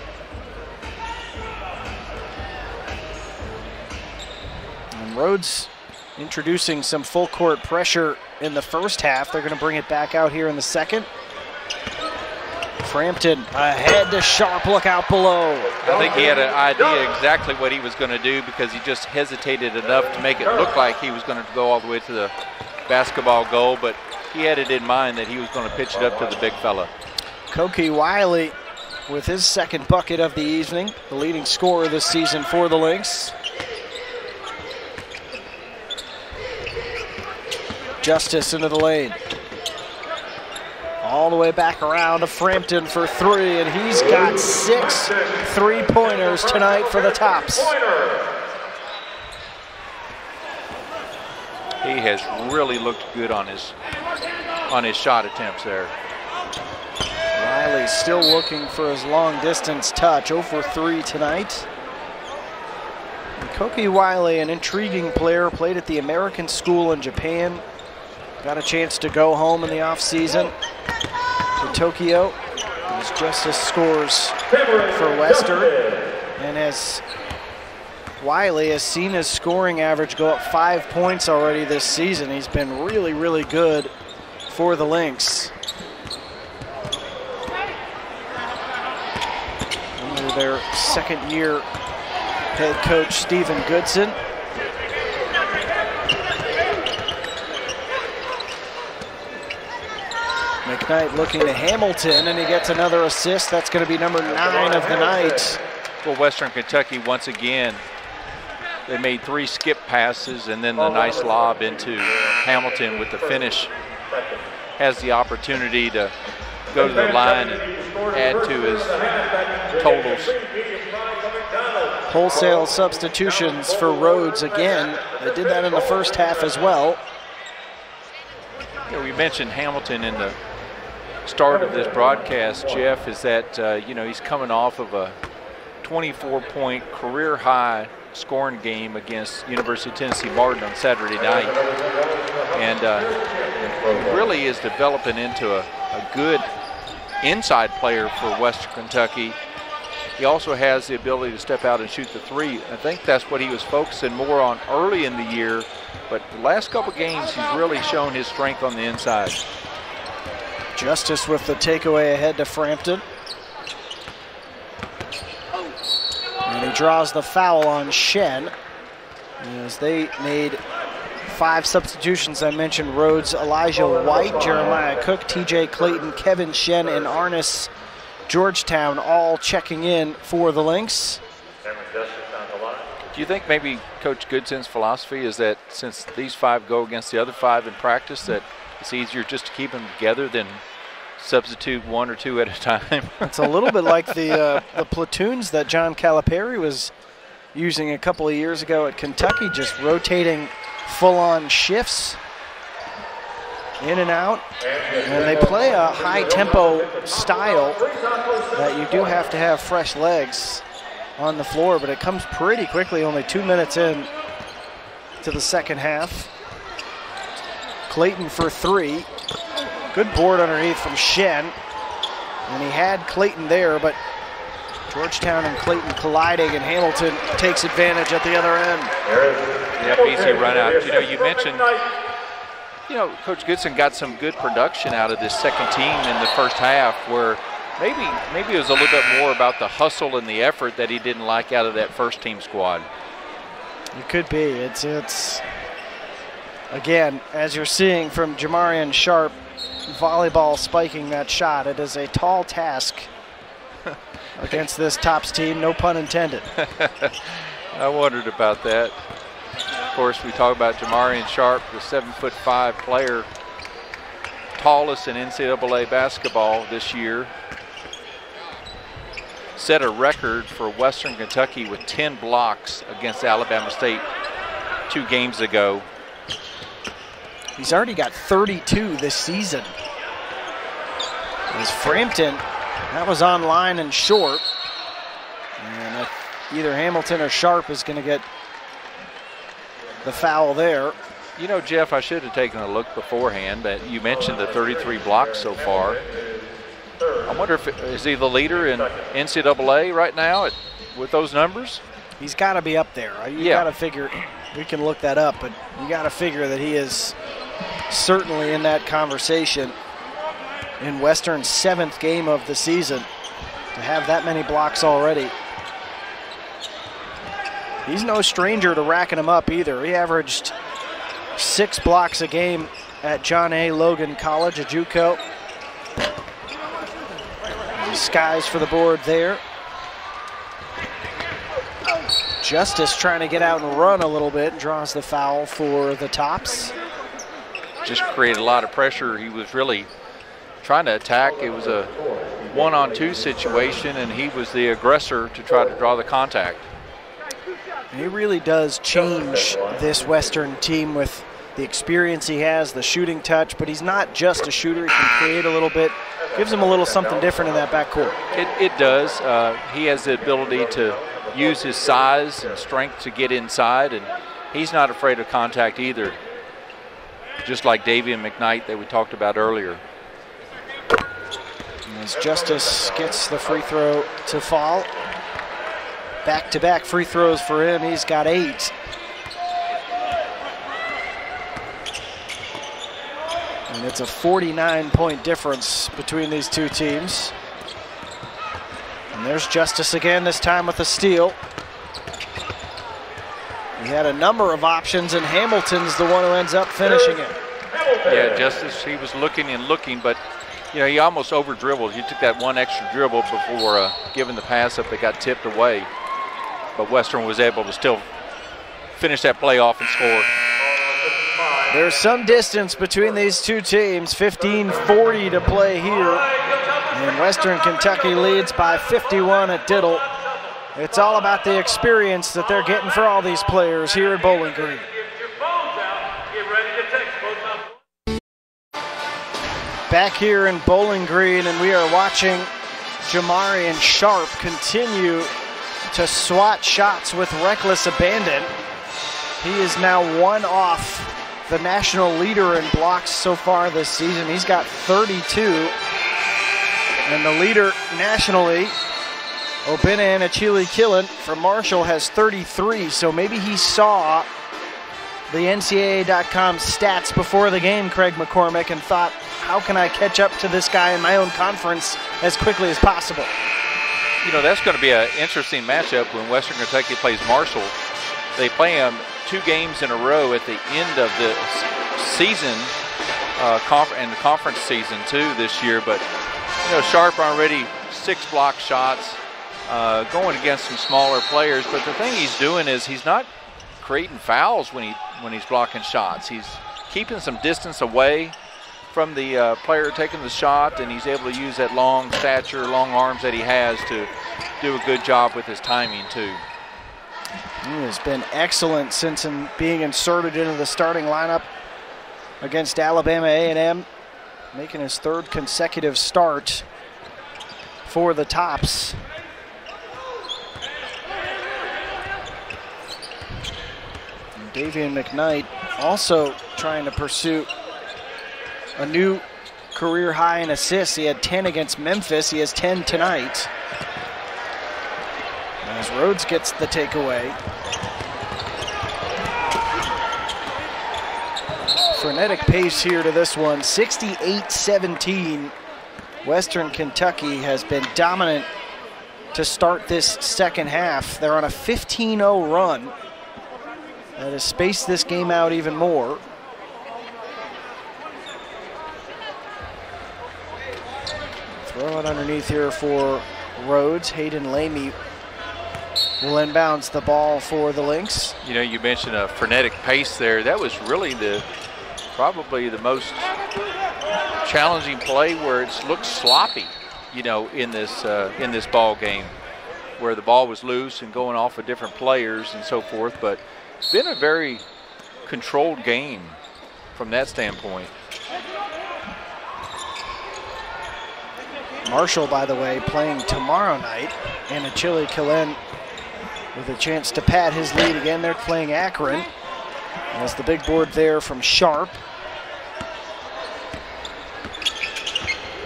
And Rhodes introducing some full court pressure in the first half. They're going to bring it back out here in the second. Frampton ahead to Sharp, look out below. I think he had an idea exactly what he was going to do because he just hesitated enough to make it look like he was going to go all the way to the basketball goal, but he had it in mind that he was going to pitch it up to the big fella. Koki Wiley with his second bucket of the evening, the leading scorer this season for the Lynx. Justice into the lane. All the way back around to Frampton for three, and he's got 6 3-pointers tonight for the Tops. He has really looked good on his shot attempts there. Riley still looking for his long distance touch, 0 for 3 tonight. And Koki Wiley, an intriguing player, played at the American School in Japan. Got a chance to go home in the offseason to Tokyo. As Justice scores for Western. And as Wiley has seen his scoring average go up 5 points already this season. He's been really, really good for the Lynx. Under their second-year head coach, Stephen Goodson. McKnight looking to Hamilton, and he gets another assist. That's going to be number 9 of the night. Well, Western Kentucky, once again, they made 3 skip passes and then the nice lob into Hamilton with the finish. Has the opportunity to go to the line and add to his totals. Wholesale substitutions for Rhodes again. They did that in the first half as well. Yeah, we mentioned Hamilton in the start of this broadcast, Jeff, is that, you know, he's coming off of a 24-point career-high scoring game against University of Tennessee Martin on Saturday night. And he really is developing into a good inside player for Western Kentucky. He also has the ability to step out and shoot the three. I think that's what he was focusing more on early in the year, but the last couple games he's really shown his strength on the inside. Justice with the takeaway ahead to Frampton. And he draws the foul on Shen. As they made 5 substitutions, I mentioned Rhodes, Elijah White, Jeremiah Cook, TJ Clayton, Kevin Shen, and Arnis Georgetown all checking in for the Lynx. Do you think maybe Coach Goodson's philosophy is that since these 5 go against the other 5 in practice, that it's easier just to keep them together than substitute 1 or 2 at a time? It's a little bit like the platoons that John Calipari was using a couple of years ago at Kentucky, just rotating full-on shifts in and out. And they play a high-tempo style that you do have to have fresh legs on the floor, but it comes pretty quickly, only 2 minutes in to the second half. Clayton for 3. Good board underneath from Shen. And he had Clayton there, but Georgetown and Clayton colliding, and Hamilton takes advantage at the other end. Yep, easy run out. You know, you mentioned, you know, Coach Goodson got some good production out of this second team in the first half, where maybe it was a little bit more about the hustle and the effort that he didn't like out of that first team squad. It could be. It's again, as you're seeing from Jamarian Sharp, volleyball spiking that shot. It is a tall task against this Tops team, no pun intended. I wondered about that. Of course, we talk about Jamarian Sharp, the 7'5" player, tallest in NCAA basketball this year. Set a record for Western Kentucky with 10 blocks against Alabama State 2 games ago. He's already got 32 this season. As Frampton, that was on line and short. And either Hamilton or Sharp is going to get the foul there. You know, Jeff, I should have taken a look beforehand, but you mentioned the 33 blocks so far. I wonder if is he the leader in NCAA right now with those numbers? He's got to be up there. You got to figure, we can look that up, but you got to figure that he is certainly in that conversation in Western's 7th game of the season to have that many blocks already. He's no stranger to racking them up either. He averaged 6 blocks a game at John A. Logan College, a JUCO. Skies for the board there. Justice trying to get out and run a little bit, draws the foul for the Tops. Just created a lot of pressure. He was really trying to attack. It was a 1-on-2 situation, and he was the aggressor to try to draw the contact. He really does change this Western team with the experience he has, the shooting touch, but he's not just a shooter. He can create a little bit, gives him a little something different in that backcourt. It does. He has the ability to use his size and strength to get inside, and he's not afraid of contact either, just like Davian McKnight that we talked about earlier. As Justice gets the free throw to fall. Back-to-back free throws for him. He's got 8. And it's a 49-point difference between these two teams. And there's Justice again, this time with a steal. He had a number of options, and Hamilton's the one who ends up finishing it. Yeah, Justice, he was looking and looking, but you know, he almost over-dribbled. He took that one extra dribble before giving the pass up that got tipped away. But Western was able to still finish that play off and score. There's some distance between these two teams, 15:40 to play here. And Western Kentucky leads by 51 at Diddle. It's all about the experience that they're getting for all these players here at Bowling Green. Back here in Bowling Green, and we are watching Jamarian Sharp continue to swat shots with reckless abandon. He is now 1 off the national leader in blocks so far this season. He's got 32. And the leader nationally, Obina Anachili-Killen from Marshall, has 33. So maybe he saw the NCAA.com stats before the game, Craig McCormick, and thought, how can I catch up to this guy in my own conference as quickly as possible? You know, that's going to be an interesting matchup when Western Kentucky plays Marshall. They play them 2 games in a row at the end of the season, and the conference season too this year. But you know, Sharp already 6 block shots, going against some smaller players. But the thing he's doing is he's not creating fouls when he's blocking shots. He's keeping some distance away from the player taking the shot, and he's able to use that long stature, long arms that he has to do a good job with his timing too. He has been excellent since being inserted into the starting lineup against Alabama A&M, making his 3rd consecutive start for the Tops. And Davian McKnight also trying to pursue a new career high in assists. He had 10 against Memphis. He has 10 tonight. As Rhodes gets the takeaway. Frenetic pace here to this one, 68-17. Western Kentucky has been dominant to start this second half. They're on a 15-0 run that has spaced this game out even more. Throw it underneath here for Rhodes. Hayden Lamey will inbounds the ball for the Lynx. You know, you mentioned a frenetic pace there. That was really probably the most challenging play where it's looked sloppy, you know, in this ball game, where the ball was loose and going off of different players and so forth. But it's been a very controlled game from that standpoint. Marshall, by the way, playing tomorrow night in a Chile Killen with a chance to pad his lead again. They're playing Akron. There's the big board there from Sharp.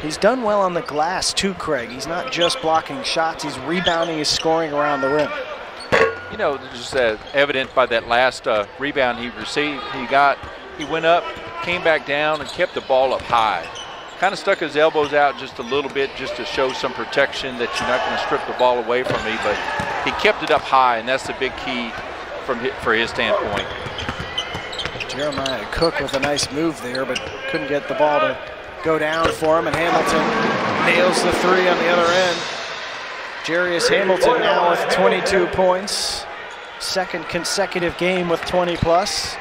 He's done well on the glass too, Craig. He's not just blocking shots, he's rebounding, he's scoring around the rim. You know, just evident by that last rebound he received. He went up, came back down, and kept the ball up high. Kind of stuck his elbows out just a little bit just to show some protection that you're not going to strip the ball away from me, but he kept it up high, and that's the big key for his standpoint. Jeremiah Cook with a nice move there, but couldn't get the ball to go down for him, and Hamilton nails the three on the other end. Jarius Hamilton now with 22 points. Second consecutive game with 20 plus.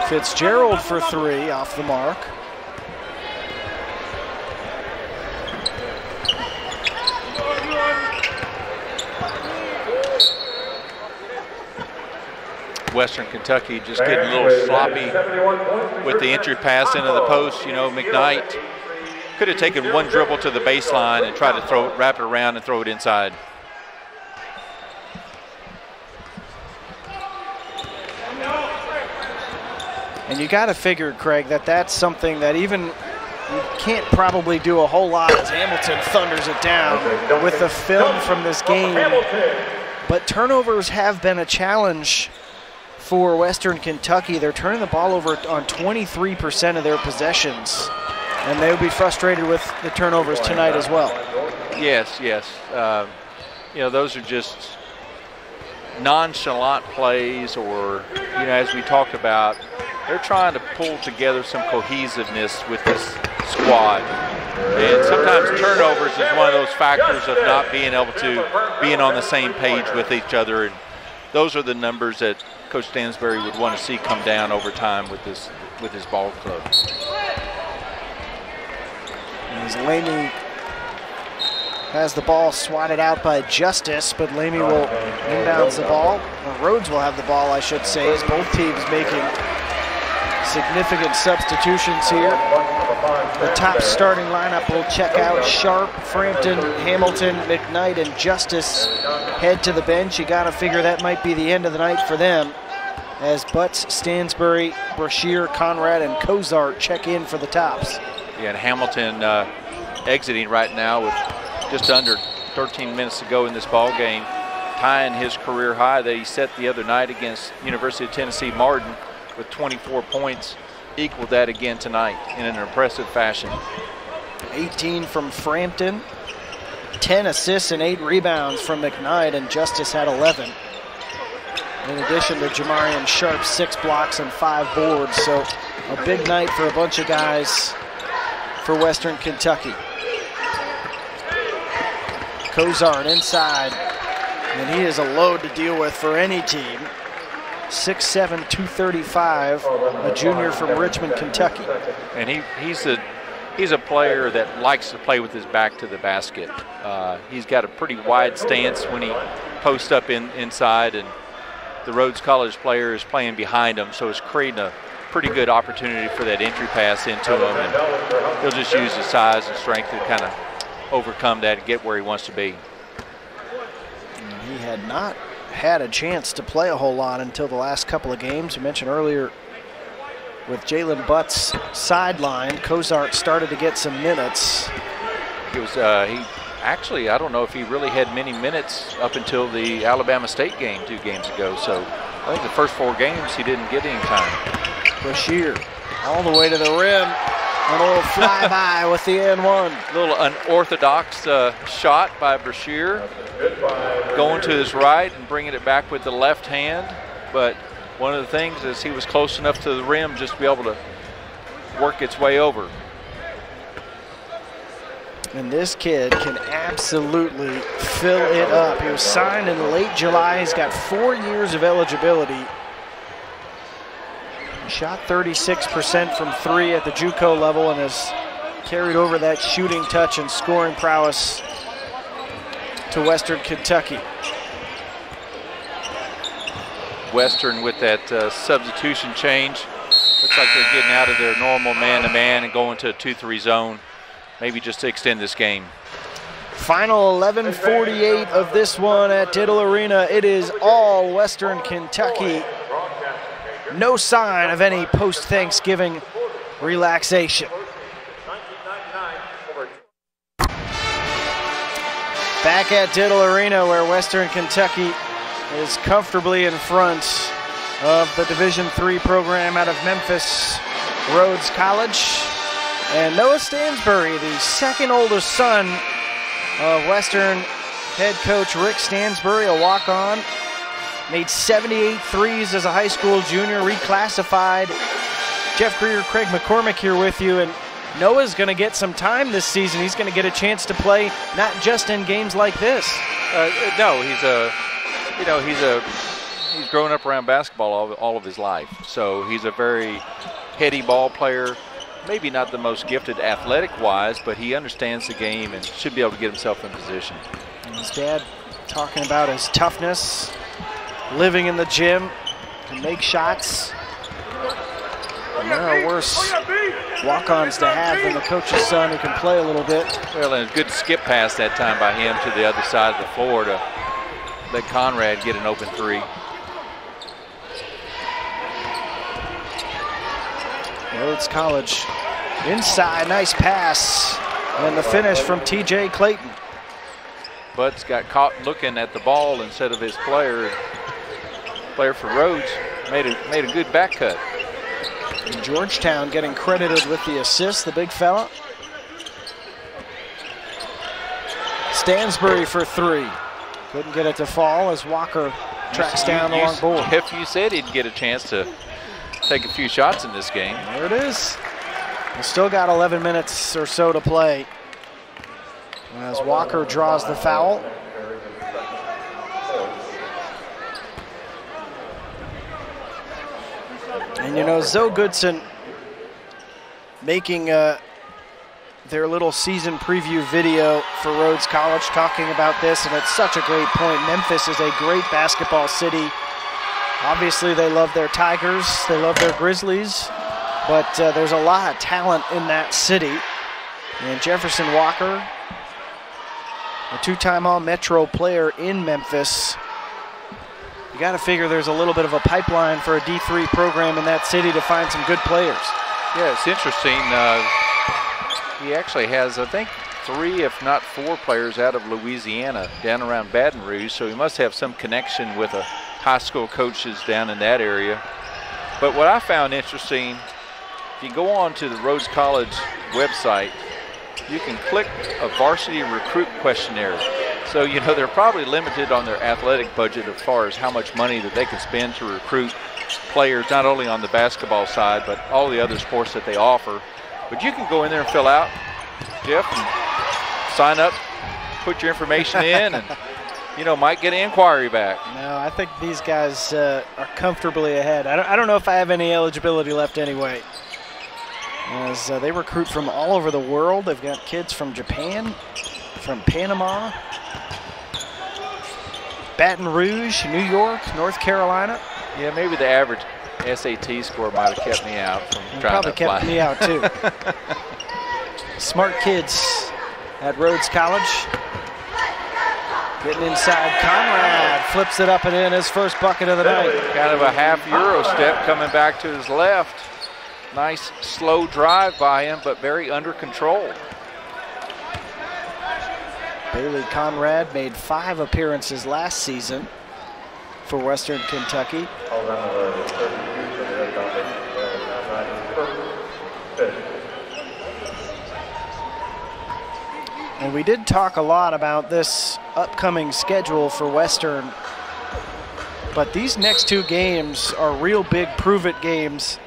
Fitzgerald for three off the mark. Western Kentucky just getting a little sloppy with the entry pass into the post. You know, McKnight could have taken one dribble to the baseline and tried to wrap it around and throw it inside. And you got to figure, Craig, that that's something that even you can't probably do a whole lot as Hamilton thunders it down with the film from this game. But turnovers have been a challenge for Western Kentucky. They're turning the ball over on 23% of their possessions, and they'll be frustrated with the turnovers tonight as well. Yes, yes. You know, those are just nonchalant plays, or, you know, as we talked about, they're trying to pull together some cohesiveness with this squad. And sometimes turnovers is one of those factors of not being able to be on the same page with each other. And those are the numbers that Coach Stansbury would want to see come down over time with his ball club. As Lamey has the ball swatted out by Justice, but Lamey will inbounds the ball. Rhodes will have the ball, I should say, as both teams making significant substitutions here. The top starting lineup will check out. Sharp, Frampton, Hamilton, McKnight, and Justice head to the bench. You got to figure that might be the end of the night for them, as Butts, Stansbury, Brashear, Conrad, and Cozart check in for the tops. Yeah, and Hamilton exiting right now with just under 13 minutes to go in this ball game, tying his career high that he set the other night against University of Tennessee Martin with 24 points. Equaled that again tonight in an impressive fashion. 18 from Frampton, 10 assists and 8 rebounds from McKnight, and Justice had 11. In addition to Jamarian Sharp, 6 blocks and 5 boards. So a big night for a bunch of guys for Western Kentucky. Cozart inside, and he is a load to deal with for any team. 6'7", 235, a junior from Richmond, Kentucky. And he's a player that likes to play with his back to the basket. He's got a pretty wide stance when he posts up inside, and the Rhodes College player is playing behind him, so it's creating a pretty good opportunity for that entry pass into him, and he'll just use his size and strength to kind of overcome that and get where he wants to be. He had not had a chance to play a whole lot until the last couple of games. You mentioned earlier with Jalen Butts sidelined, Cozart started to get some minutes. It was he actually, I don't know if he really had many minutes up until the Alabama State game 2 games ago. So I think the first 4 games he didn't get any time. Brashear all the way to the rim. An old flyby with the N1. Little unorthodox shot by Brashear, going to his right and bringing it back with the left hand. But one of the things is he was close enough to the rim just to be able to work its way over. And this kid can absolutely fill it up. He was signed in late July. He's got 4 years of eligibility. Shot 36% from 3 at the JUCO level and has carried over that shooting touch and scoring prowess to Western Kentucky. Western with that substitution change. Looks like they're getting out of their normal man-to-man and going to a 2-3 zone, maybe just to extend this game. Final 11:48 of this one at Diddle Arena. It is all Western Kentucky. No sign of any post-Thanksgiving relaxation. Back at Diddle Arena, where Western Kentucky is comfortably in front of the Division III program out of Memphis, Rhodes College. And Noah Stansbury, the second oldest son of Western head coach Rick Stansbury, a walk-on, made 78 threes as a high school junior, reclassified. Jeff Greer, Craig McCormick here with you, and Noah's going to get some time this season. He's going to get a chance to play not just in games like this. No, he's grown up around basketball all of his life. So he's a very heady ball player. Maybe not the most gifted athletic-wise, but he understands the game and should be able to get himself in position. And his dad talking about his toughness, living in the gym, can make shots. And there are worse walk-ons to have than the coach's son who can play a little bit. Well, and a good skip pass that time by him to the other side of the floor to let Conrad get an open three. Rhodes College inside, nice pass. And the finish from TJ Clayton. Butts got caught looking at the ball instead of his player. Player for Rhodes made a good back cut. And Georgetown getting credited with the assist, the big fella. Stansbury for 3. Couldn't get it to fall as Walker tracks down the long board. If you said he'd get a chance to take a few shots in this game. There it is. We still got 11 minutes or so to play as Walker draws the foul. And you know, Zoe Goodson making their little season preview video for Rhodes College talking about this, and it's such a great point. Memphis is a great basketball city. Obviously, they love their Tigers, they love their Grizzlies, but there's a lot of talent in that city. And Jefferson Walker, a 2-time All-Metro player in Memphis. You got to figure there's a little bit of a pipeline for a D3 program in that city to find some good players. Yeah, it's interesting. He actually has, I think, 3, if not 4 players out of Louisiana down around Baton Rouge, so he must have some connection with a high school coaches down in that area. But what I found interesting, if you go on to the Rhodes College website, you can click a varsity recruit questionnaire. So, you know, they're probably limited on their athletic budget as far as how much money that they can spend to recruit players, not only on the basketball side, but all the other sports that they offer. But you can go in there and fill out, Jeff, and sign up, put your information in, and, you know, might get an inquiry back. No, I think these guys are comfortably ahead. I don't know if I have any eligibility left anyway. As they recruit from all over the world. They've got kids from Japan, from Panama, Baton Rouge, New York, North Carolina. Yeah, maybe the average SAT score might have kept me out from trying to apply. Probably kept me out too. Smart kids at Rhodes College. Getting inside, Conrad flips it up and in, his first bucket of the night. Kind of a half Euro step coming back to his left. Nice slow drive by him, but very under control. Bailey Conrad made 5 appearances last season for Western Kentucky. And we did talk a lot about this upcoming schedule for Western, but these next 2 games are real big prove-it games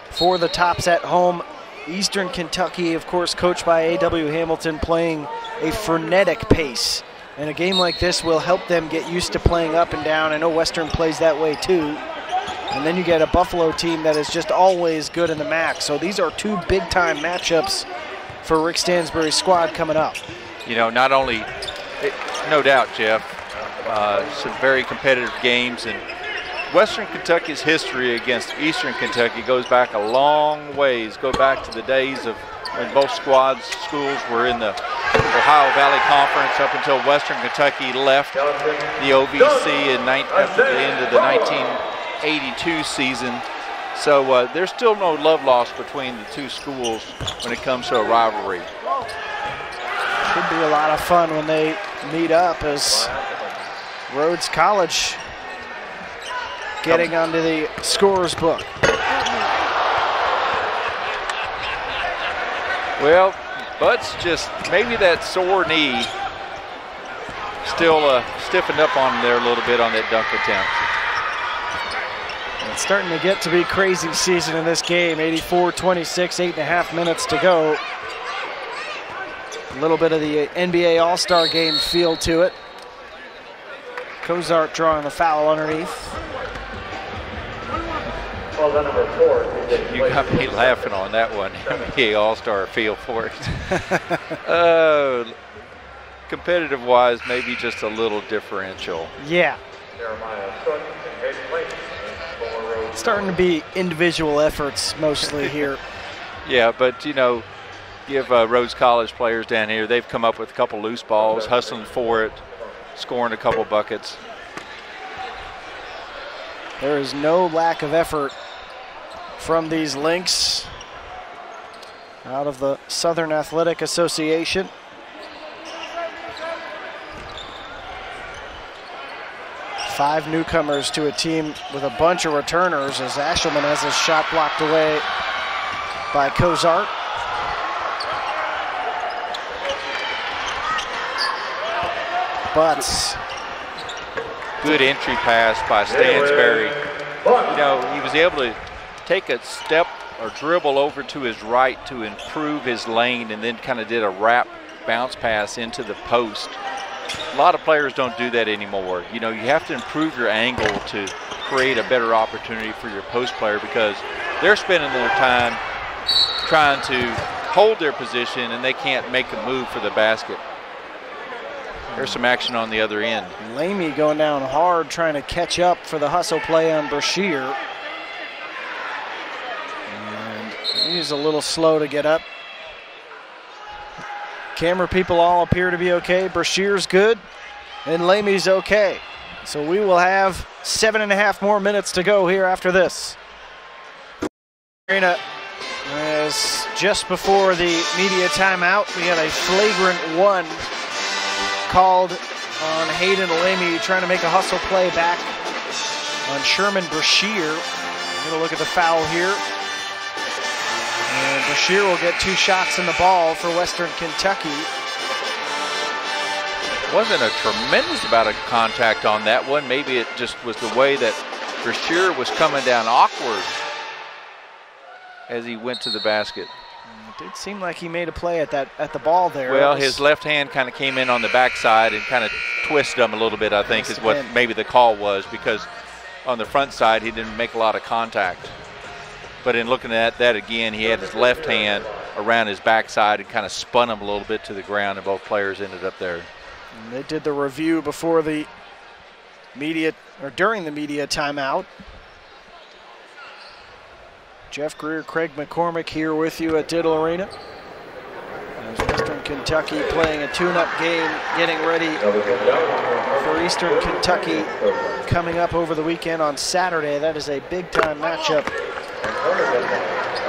for the Tops at home. Eastern Kentucky, of course, coached by A.W. Hamilton, playing a frenetic pace. And a game like this will help them get used to playing up and down. I know Western plays that way too. And then you get a Buffalo team that is just always good in the MAC. So these are two big-time matchups for Rick Stansbury's squad coming up. You know, not only, no doubt, Jeff, some very competitive games, and Western Kentucky's history against Eastern Kentucky goes back a long ways. Go back to the days of when both schools were in the Ohio Valley Conference up until Western Kentucky left the OVC after the end of the 1982 season. So there's still no love lost between the two schools when it comes to a rivalry. Should be a lot of fun when they meet up, as Rhodes College getting onto the scorer's book. Well, Butts just, maybe that sore knee still stiffened up on him there a little bit on that dunk attempt. It's starting to get to be crazy season in this game. 84-26, 8.5 minutes to go. A little bit of the NBA All-Star game feel to it. Cozart drawing the foul underneath. Well, the number 4. You got me laughing on that one. NBA All-Star feel for it. Competitive-wise, maybe just a little differential. Yeah. Starting to be individual efforts mostly here. Yeah, but you know, give Rhodes College players down here, they've come up with a couple loose balls, hustling for it, scoring a couple buckets. There is no lack of effort from these Lynx out of the Southern Athletic Association. Five newcomers to a team with a bunch of returners, as Ashelman has his shot blocked away by Cozart. Butts. Good entry pass by Stansbury. You know, he was able to take a step or dribble over to his right to improve his lane, and then kind of did a wrap bounce pass into the post. A lot of players don't do that anymore. You know, you have to improve your angle to create a better opportunity for your post player, because they're spending their time trying to hold their position and they can't make a move for the basket. There's some action on the other end. Lamy going down hard, trying to catch up for the hustle play on Brashear. And he's a little slow to get up. Camera people all appear to be okay. Brashear's good, and Lamy's okay. So we will have 7.5 more minutes to go here after this. Arena, as just before the media timeout, we had a flagrant one called on Hayden Lamy, trying to make a hustle play back on Sherman Brashear. I'm going to look at the foul here. And Brashear will get 2 shots in the ball for Western Kentucky. Wasn't a tremendous amount of contact on that one. Maybe it just was the way that Brashear was coming down awkward as he went to the basket. It did seem like he made a play at the ball there. Well, his left hand kind of came in on the backside and kind of twisted him a little bit, I think, is what maybe the call was, because on the front side he didn't make a lot of contact. But in looking at that again, he had his left hand around his backside and kind of spun him a little bit to the ground, and both players ended up there. And they did the review before the media, or during the media timeout. Jeff Greer, Craig McCormick here with you at Diddle Arena. As Western Kentucky playing a tune-up game, getting ready for Eastern Kentucky coming up over the weekend on Saturday. That is a big-time matchup.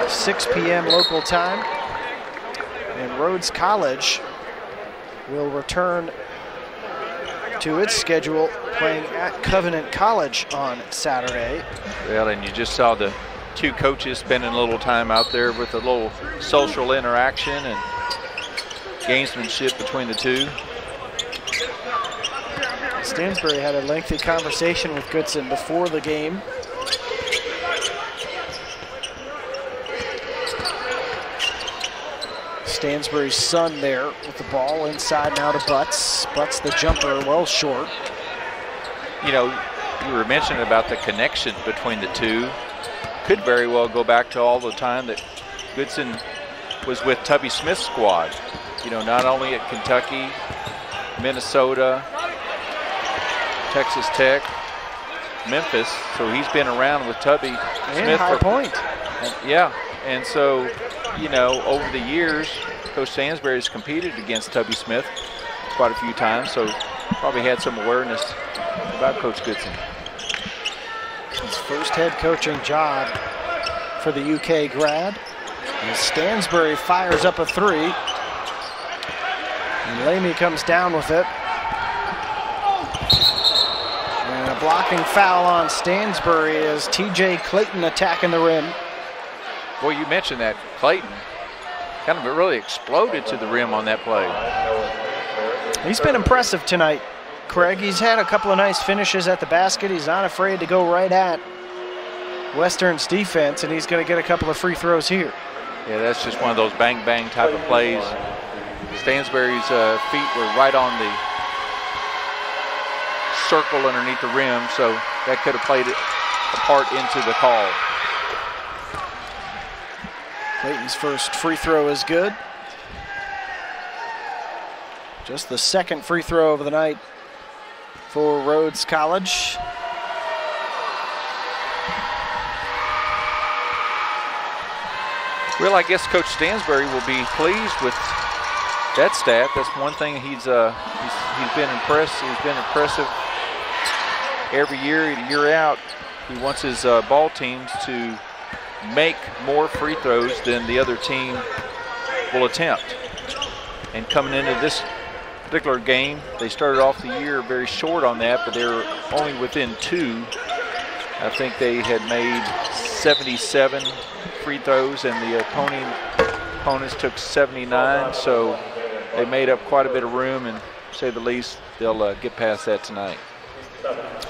6 p.m. local time. And Rhodes College will return to its schedule, playing at Covenant College on Saturday. Well, and you just saw the 2 coaches spending a little time out there with a little social interaction and gamesmanship between the 2. Stansbury had a lengthy conversation with Goodson before the game. Stansbury's son there with the ball inside now to Butts. Butts the jumper well short. You know, you were mentioning about the connection between the two. Could very well go back to all the time that Goodson was with Tubby Smith's squad. You know, not only at Kentucky, Minnesota, Texas Tech, Memphis. So he's been around with Tubby Smith. High Point. Yeah, and so, you know, over the years, Coach Stansbury's competed against Tubby Smith quite a few times, so probably had some awareness about Coach Goodson. His first head coaching job for the UK grad. And Stansbury fires up a three. And Lamy comes down with it. And a blocking foul on Stansbury as TJ Clayton attacking the rim. Well, you mentioned that Clayton kind of really exploded to the rim on that play. He's been impressive tonight, Craig. He's had a couple of nice finishes at the basket. He's not afraid to go right at Western's defense, and he's going to get a couple of free throws here. Yeah, that's just one of those bang-bang type of plays. Stansbury's feet were right on the circle underneath the rim, so that could have played it a part into the call. Clayton's first free throw is good. Just the second free throw of the night for Rhodes College. Well, I guess Coach Stansbury will be pleased with that stat. That's one thing he's been impressed. He's been impressive every year out. He wants his ball teams to make more free throws than the other team will attempt. And coming into this particular game, they started off the year very short on that, but they were only within 2. I think they had made 77 free throws, and the opponents took 79, so they made up quite a bit of room, and to say the least, they'll get past that tonight.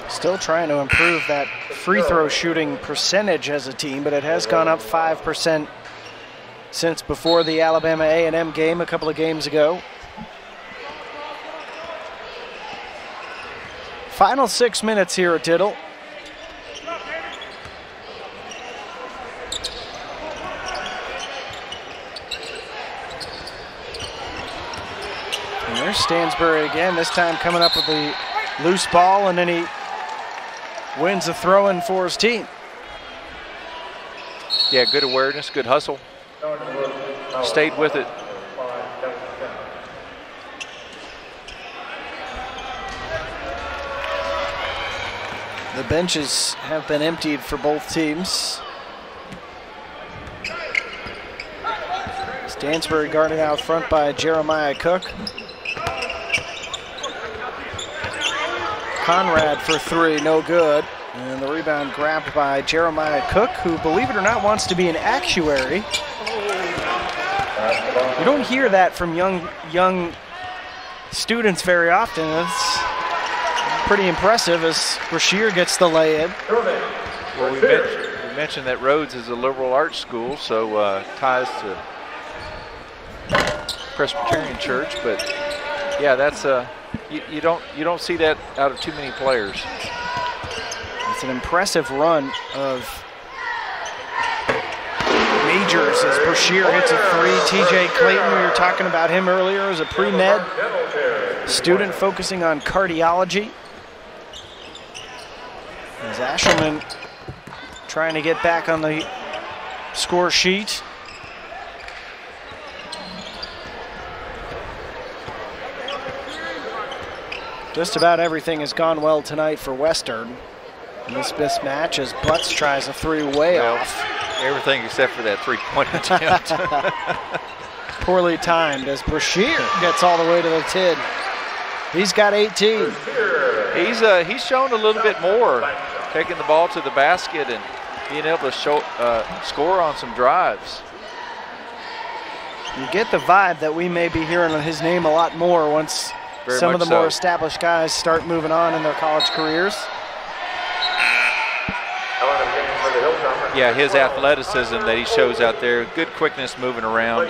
Still trying to improve that free throw shooting percentage as a team, but it has gone up 5% since before the Alabama A&M game a couple of games ago. Final 6 minutes here at Tittle. And there's Stansbury again, this time coming up with the loose ball, and then he wins the throw-in for his team. Yeah, good awareness, good hustle. Stayed with it. The benches have been emptied for both teams. Stansbury guarded out front by Jeremiah Cook. Conrad for 3, no good. And the rebound grabbed by Jeremiah Cook, who, believe it or not, wants to be an actuary. You don't hear that from young students very often. It's pretty impressive as Brashear gets the lay-in. Well, we mentioned that Rhodes is a liberal arts school, so ties to Presbyterian Church, but yeah, that's you don't see that out of too many players. It's an impressive run of majors as Brashear hits a 3. TJ Clayton, we were talking about him earlier, as a pre-med student focusing on cardiology. As Ashelman trying to get back on the score sheet. Just about everything has gone well tonight for Western. In this mismatch as Butts tries a 3 way off. Everything except for that 3-point attempt. Poorly timed as Brashear gets all the way to the 10. He's got 18. He's shown a little bit more, taking the ball to the basket and being able to score on some drives. You get the vibe that we may be hearing his name a lot more once some of the more established guys start moving on in their college careers. Yeah, his athleticism that he shows out there, good quickness moving around.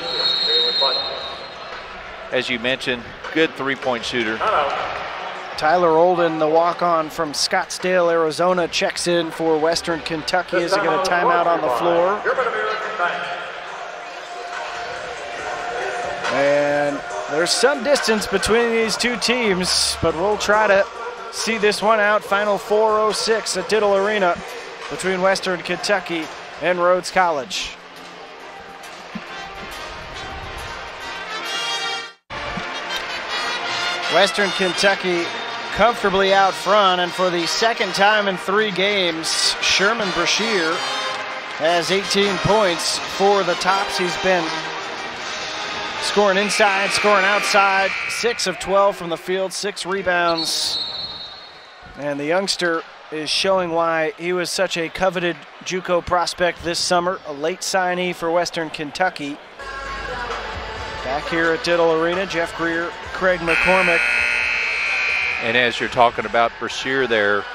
As you mentioned, good 3-point shooter. Tyler Olden, the walk-on from Scottsdale, Arizona, checks in for Western Kentucky as they get a timeout on the floor. And there's some distance between these two teams, but we'll try to see this one out. Final 4:06 at Diddle Arena between Western Kentucky and Rhodes College. Western Kentucky comfortably out front, and for the second time in 3 games, Sherman Brashear has 18 points for the Tops. He's been scoring inside, scoring outside, 6 of 12 from the field, 6 rebounds. And the youngster is showing why he was such a coveted JUCO prospect this summer, a late signee for Western Kentucky. Back here at Diddle Arena, Jeff Greer, Craig McCormick. And as you're talking about Brashear there,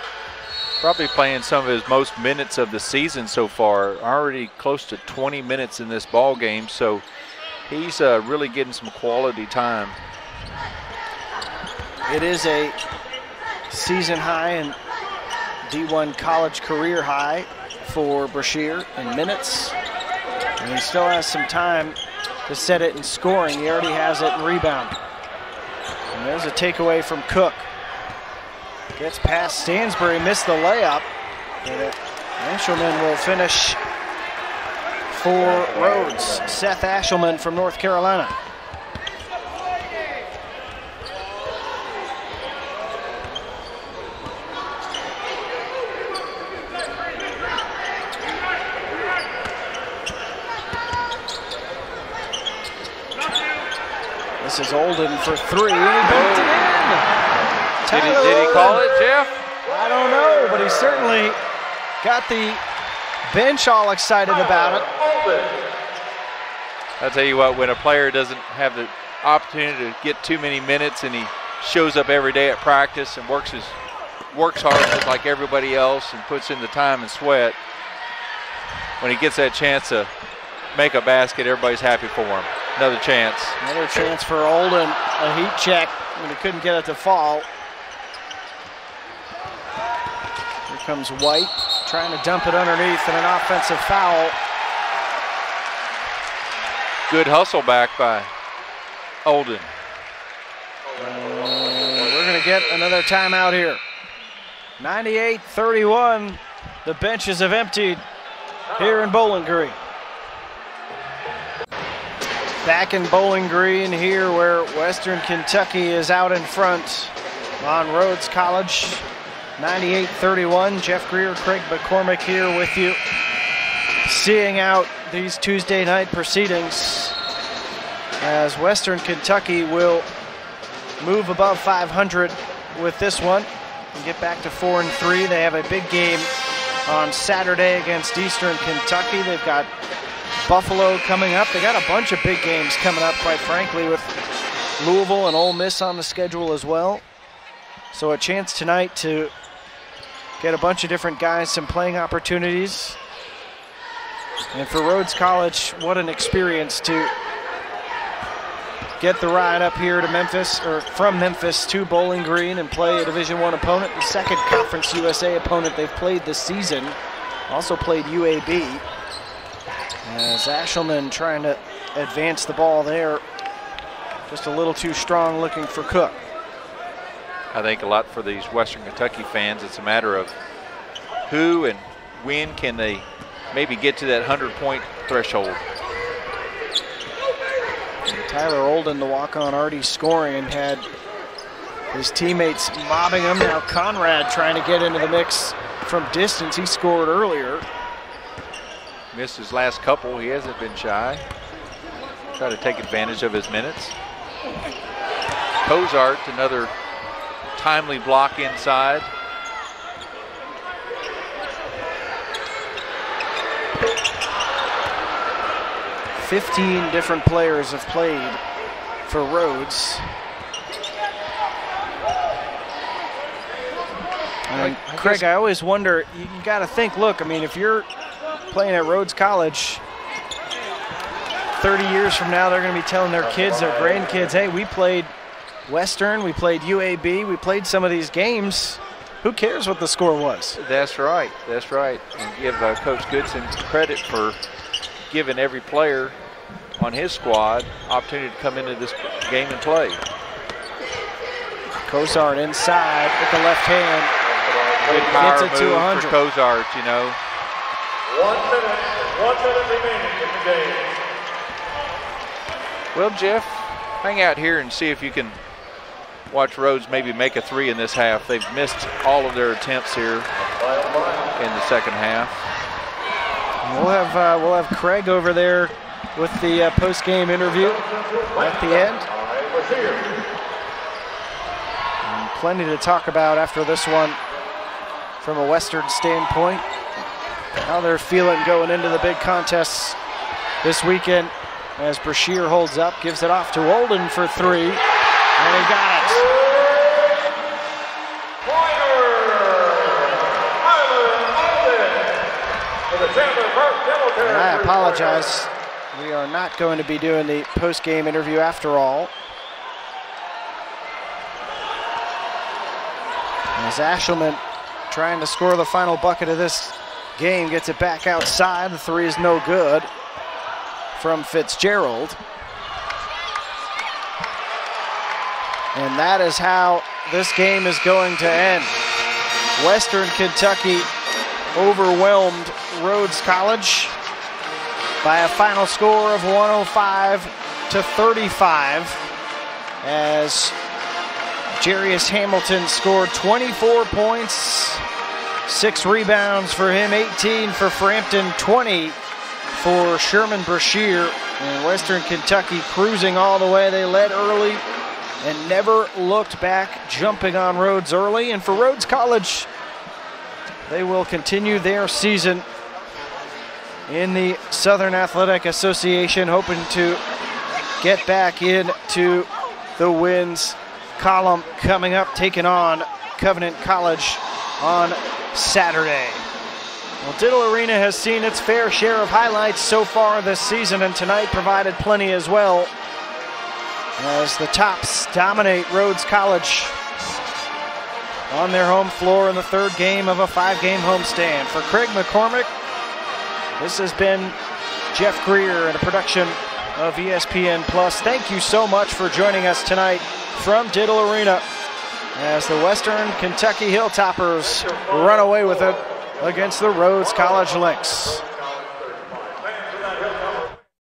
probably playing some of his most minutes of the season so far, already close to 20 minutes in this ball game, so he's really getting some quality time. It is a season high and D1 college career high for Brashear in minutes, and he still has some time to set it in scoring. He already has it in rebound. And there's a takeaway from Cook. Gets past Stansbury, missed the layup. And Ashelman will finish for Rhodes. Seth Ashelman from North Carolina. This is Olden for 3, and he bumped it in. Did he call it, Jeff? I don't know, but he certainly got the bench all excited about it. I'll tell you what, when a player doesn't have the opportunity to get too many minutes and he shows up every day at practice and works hard just like everybody else and puts in the time and sweat, when he gets that chance to make a basket, everybody's happy for him. Another chance. Another chance for Olden. A heat check when he couldn't get it to fall. Here comes White trying to dump it underneath, and an offensive foul. Good hustle back by Olden. We're going to get another timeout here. 98-31. The benches have emptied here in Bowling Green. Back in Bowling Green here where Western Kentucky is out in front on Rhodes College. 98-31. Jeff Greer, Craig McCormick here with you, seeing out these Tuesday night proceedings as Western Kentucky will move above 500 with this one and get back to 4-3. They have a big game on Saturday against Eastern Kentucky. They've got Buffalo coming up. They got a bunch of big games coming up, quite frankly, with Louisville and Ole Miss on the schedule as well. So a chance tonight to get a bunch of different guys some playing opportunities. And for Rhodes College, what an experience to get the ride up here to Memphis, or from Memphis to Bowling Green, and play a Division I opponent, the second Conference USA opponent they've played this season. Also played UAB. As Ashelman trying to advance the ball there. Just a little too strong looking for Cook. I think a lot for these Western Kentucky fans, it's a matter of who and when can they maybe get to that 100-point threshold. And Tyler Olden, the walk-on, already scoring and had his teammates mobbing him. Now Conrad trying to get into the mix from distance. He scored earlier. Missed his last couple. He hasn't been shy. Try to take advantage of his minutes. Cozart, another timely block inside. "15 different players have played for Rhodes. And Craig, I always wonder, you got to think, look, I mean, if you're playing at Rhodes College, 30 years from now, they're going to be telling their kids, their grandkids, hey, we played Western, we played UAB, we played some of these games. Who cares what the score was? That's right. That's right. And give Coach Goodson credit for giving every player on his squad opportunity to come into this game and play. Cozart inside with the left hand. Good power Gets it to move 100. for Cozart, you know. 1 minute remaining in the game. Well, Jeff, hang out here and see if you can watch Rhodes maybe make a 3 in this half. They've missed all of their attempts here in the second half. We'll have Craig over there with the post-game interview at the end. And plenty to talk about after this one from a Western standpoint. How they're feeling going into the big contests this weekend as Brashear holds up, gives it off to Olden for 3, and he got it. And I apologize. We are not going to be doing the post-game interview after all. As Ashelman trying to score the final bucket of this game, gets it back outside. The 3 is no good from Fitzgerald. And that is how this game is going to end. Western Kentucky overwhelmed Rhodes College by a final score of 105-35 as Jarius Hamilton scored 24 points, 6 rebounds for him, 18 for Frampton, 20 for Sherman Brashear. And Western Kentucky cruising all the way. They led early and never looked back, jumping on Rhodes early. And for Rhodes College, they will continue their season in the Southern Athletic Association, hoping to get back into the wins column coming up, taking on Covenant College on Saturday. Well, Diddle Arena has seen its fair share of highlights so far this season, and tonight provided plenty as well, as the Tops dominate Rhodes College on their home floor in the 3rd game of a 5-game homestand. For Craig McCormick, this has been Jeff Greer and a production of ESPN+. Thank you so much for joining us tonight from Diddle Arena as the Western Kentucky Hilltoppers run away with it against the Rhodes College Lynx.